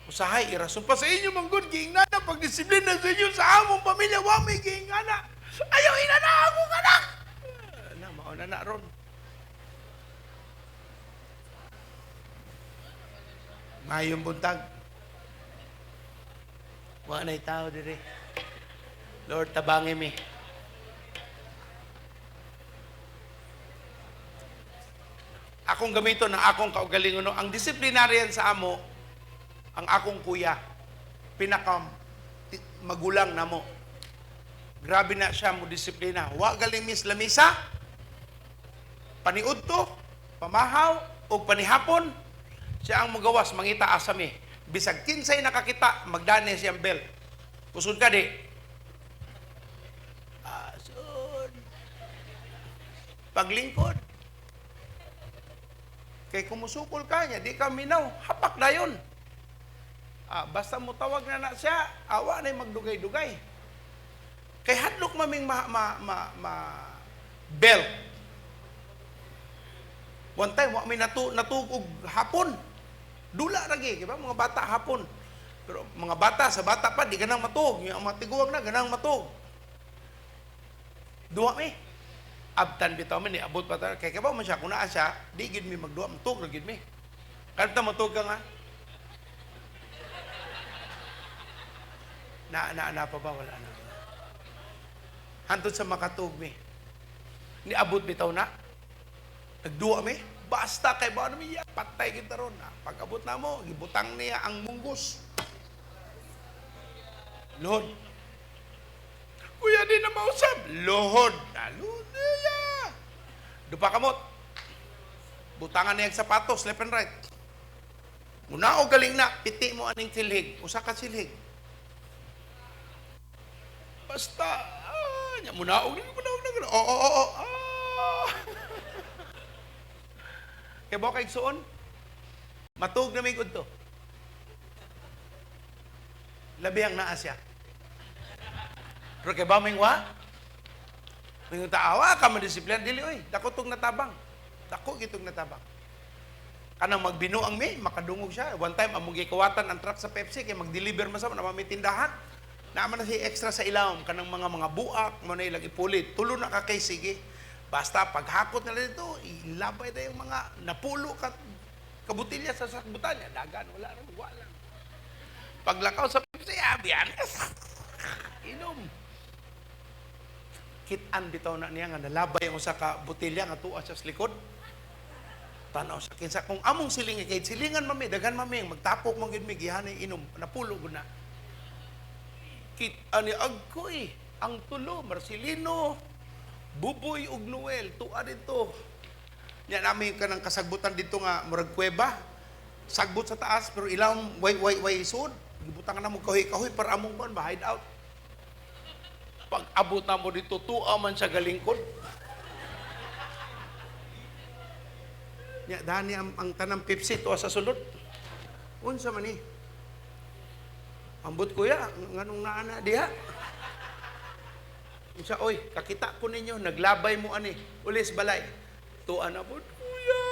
S1: Usahay, irason pa sa inyo, manggod, giingana, pagdisiplina sa inyo, sa among pamilya, wami, giingana. Ayaw, inana akong anak! Mauna na ron. Mayong buntag. Wala na'y tao dire. Lord, tabangi mi. Akong gamito ng akong kaugalingon. Ang disiplinaryan sa amo, ang akong kuya, magulang na mo. Grabe na siya mo disiplina. Wa galing mis lamisa, paniudto, pamahaw, o panihapon, siya ang magawas, mangita asami. Bisag kinsay nakakita, magdane siyang bell. Kusod ka di. Asod. Paglingkod. Kay kumusukol ka niya, di ka minaw, hapak na yun. Basta mo tawag na siya, awa na magdugay-dugay. Kay hadlok maming bell. One time, may natugog hapon. Dula lagi, diba? Mga bata hapon. Pero mga bata, sa bata pa, di ganang matug. Yung mga tiguang na, ganang matug. Duwa mi. Abtan bitaw mi, abot pa tayo. Kaya ba man siya, kung naa siya, di gid mi magduwa, matug, gid mi. Kanta matug ka nga. Na pa ba? Wala na. Hantod sa makatug mi. Ni abot bitaw na. Nagduwa mi. Basta kay ba namin yan, patay kita ron. Pag-abot na mo, gibutang niya ang munggos. Lord. Kuya, di na mausap. Lord. Lord niya. Dupa kamot. Butangan niya ang sapatos, left and right. Muna o galing na, piti mo aning silhig. Usa ka silhig. Basta, muna o, oo. Kaya ba kay suon? Matug na may to. Labi ang naa siya. Pero kaya ba may wa? May taawa ka madisiplina. Dili, oy, dako tong natabang. Dako gitong natabang. Kanang magbino ang may, makadungog siya. One time, among gikawatan ang truck sa Pepsi, kaya mag-deliver masama na may tindahan. Naaman na si extra sa ilawom, kanang mga buak, mo na ilang ipulit. Tulo na ka kay sige. Basta paghakot na dito, ilabay na yung mga napulo kabutilya sa sakbutan niya. Dagan, wala. Paglakaw sa Pepsi, biyan. Inom. Kitan bitaw na niya nga nalabay ang usa ka butilya nga tuwa sa likod. Tanaw sa kinsa kung among silingan kay silingan mami, dagan mami magtapok man gid mi gihanay inom, napulo gud na. Kitan ni agkoy, ang tulo Marcelino, Buboy ug Noel, tuwa dito. Nya nami kanang kasagbutan dito nga murag kuweba. Sagbot sa taas pero ilang way sud. Gibutang na mo kahoy para among ban ba hide out. Pag abot na mo dito, tuwa man sa galingkod. Nya dani ang tanang Pepsi tuwa sa sulod. Unsa man ni? Ambot kuya, nganong naana diha? Unsa oy, kakita ko ninyo, naglabay mo ani, ulis balay. Tuwa na po, kuya.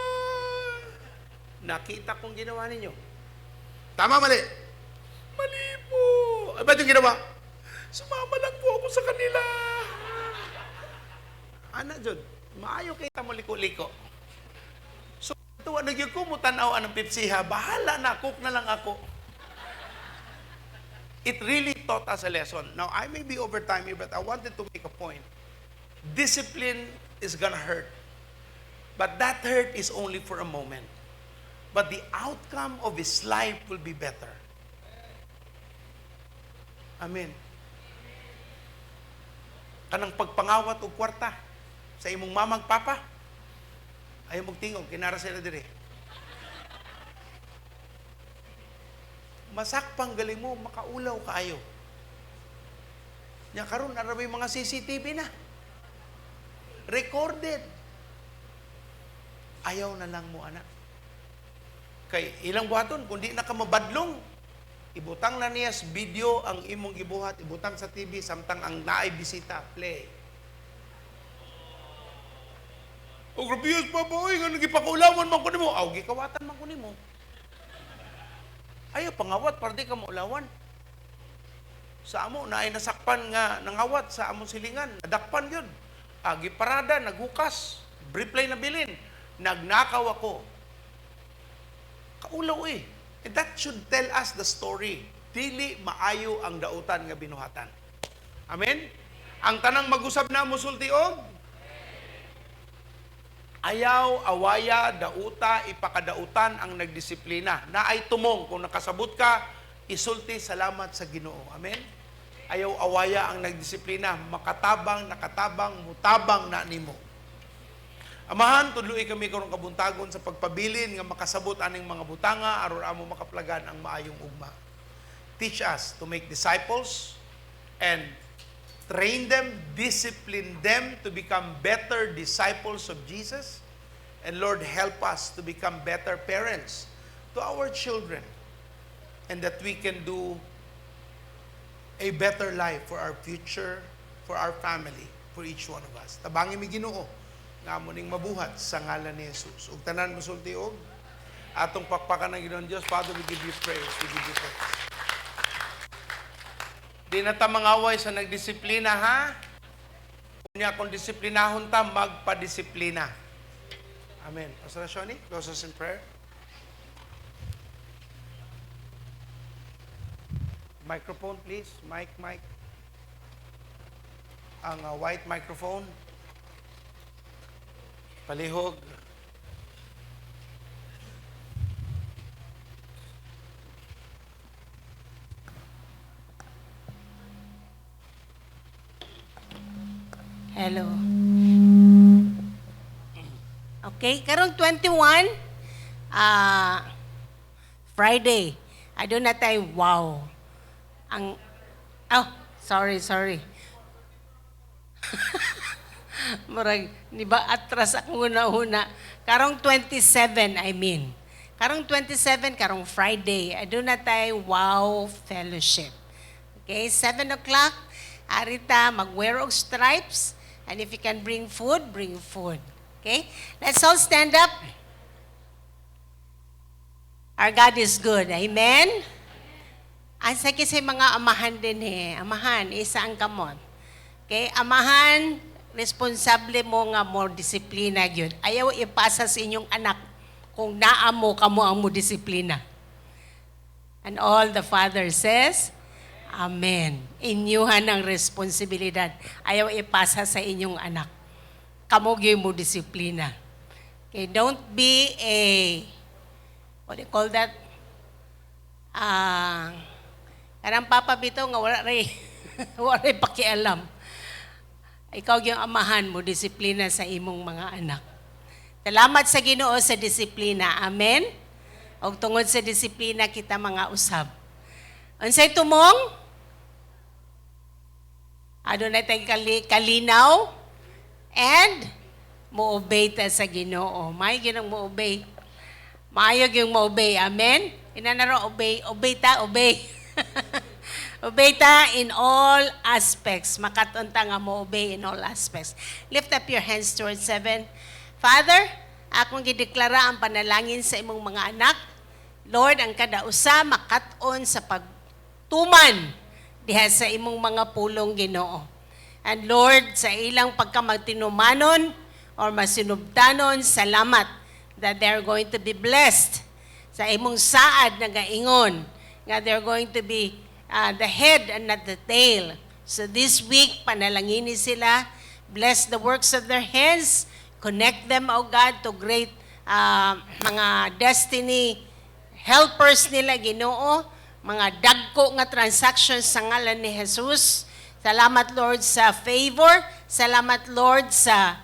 S1: Nakita kong ginawa ninyo. Tama, mali? Mali po. Ay, ba't yung ginawa? Sumama lang po ako sa kanila. Ana jud, maayo kay ta mo liko-liko. So tuwa na gyud ko mo tan-aw anang pipsiha, bahala na, cook na lang ako. It really taught us a lesson. Now, I may be over time here, but I wanted to make a point. Discipline is gonna hurt. But that hurt is only for a moment. But the outcome of his life will be better. Amen. Kanang pagpangawat og kwarta sa imong mamag papa, ayaw mong tingog, kinara sila dire. Masakpang galing mo, makaulaw kaayo. Nya karon ara may mga CCTV na. Recorded. Ayaw na lang mo, anak. Kay ilang buhaton, kung di na ka mabadlong, ibutang na niya sa video ang imong gibuhat, ibutang sa TV, samtang ang naay bisita, play. O grabiyos pa boy, nga nagipakaulawan man ko nimo. Aw, gikawatan man ko nimo. Ayaw pangawat para di ka maulawan. Sa amo na ay nasakpan nga nangawat sa among silingan, nadakpan yun. Agi parada, naghukas, replay na bilin, nagnakaw ako. Kaulaw eh. And that should tell us the story. Dili maayo ang dautan nga binuhatan. Amen? Ang tanang mag-usab na musulti og ayaw, awaya, dauta, ipakadautan ang nagdisiplina. Na ay tumong, kung nakasabot ka, isulti salamat sa Ginoo. Amen? Ayaw, awaya ang nagdisiplina. Makatabang, nakatabang, mutabang na nimo. Amahan, tudloy kami karong kabuntagon sa pagpabilin nga makasabot aning mga butanga aron amo makaplagan ang maayong ugma. Teach us to make disciples and train them, discipline them to become better disciples of Jesus. And Lord, help us to become better parents to our children, and that we can do a better life for our future, for our family, for each one of us. Tabangin mi Ginoo nga amo ning mabuhat sa ngalan ni Jesus. Ug tanan mosulti og atong pakpakan ng Ginoong Dios. Father, we give you praise. We give you praise. Di na ta mangaway sa nagdisiplina, ha? Kunya kung disiplinahon ta, magpadisiplina. Amen. Pastor Shoni, close us in prayer. Microphone, please. Mic. Ang white microphone. Palihog.
S5: Hello. Okay, karong 21, Friday. I do not ay wow. Sorry. Murag, ni ba atras ako una. Karong 27, I mean. Karong 27, karong Friday. I do not ay wow fellowship. Okay, 7 o'clock. Arita, mag-wear og stripes. And if you can bring food, bring food. Okay? Let's all stand up. Our God is good. Amen? Asa kasi mga amahan din Amahan, isa ang kamot. Okay? Amahan, responsable mo nga more disiplina yun. Ayaw ipasa sa inyong anak kung naamo kamo ang mo disiplina. And all the Father says, Amen. Inyuhan ang responsibilidad. Ayaw ipasa sa inyong anak. Kamugi mo disiplina. Okay, don't be what do you call that? Karang papa bito nga wala rin pakialam. Ikaw yung amahan mo, disiplina sa imong mga anak. Salamat sa Ginoo sa disiplina. Amen? O tungod sa disiplina kita mga usab. Unsay tumong? Adunay tay kalinaw and mo-obey ta sa Ginoo. May ginang mo-obey. Maayog yung mo-obey. Amen? Inanaro, obey. Obey ta, obey. Obey ta in all aspects. Makatunta nga mo-obey in all aspects. Lift up your hands towards heaven. Father, akong gideklara ang panalangin sa imong mga anak. Lord, ang kada usa makaton sa pagtuman diha sa imong mga pulong Ginoo. And Lord, sa ilang pagkamagtinumanon or masinubtanon, salamat that they're going to be blessed sa imong saad na gaingon, nga they're going to be the head and not the tail. So this week, panalangini sila, bless the works of their hands, connect them, O God, to great mga destiny helpers nila, Ginoo, mga dagko nga transactions sa ngalan ni Jesus. Salamat, Lord, sa favor. Salamat, Lord, sa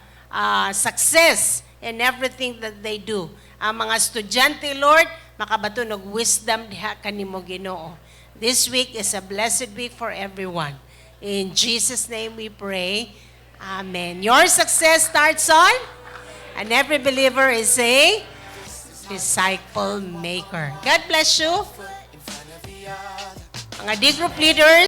S5: success in everything that they do. Ang mga estudyante, Lord, makabato og wisdom diha kanimo, Ginoo. This week is a blessed week for everyone. In Jesus' name we pray. Amen. Your success starts on, and every believer is a disciple maker. God bless you. Mga D group leaders,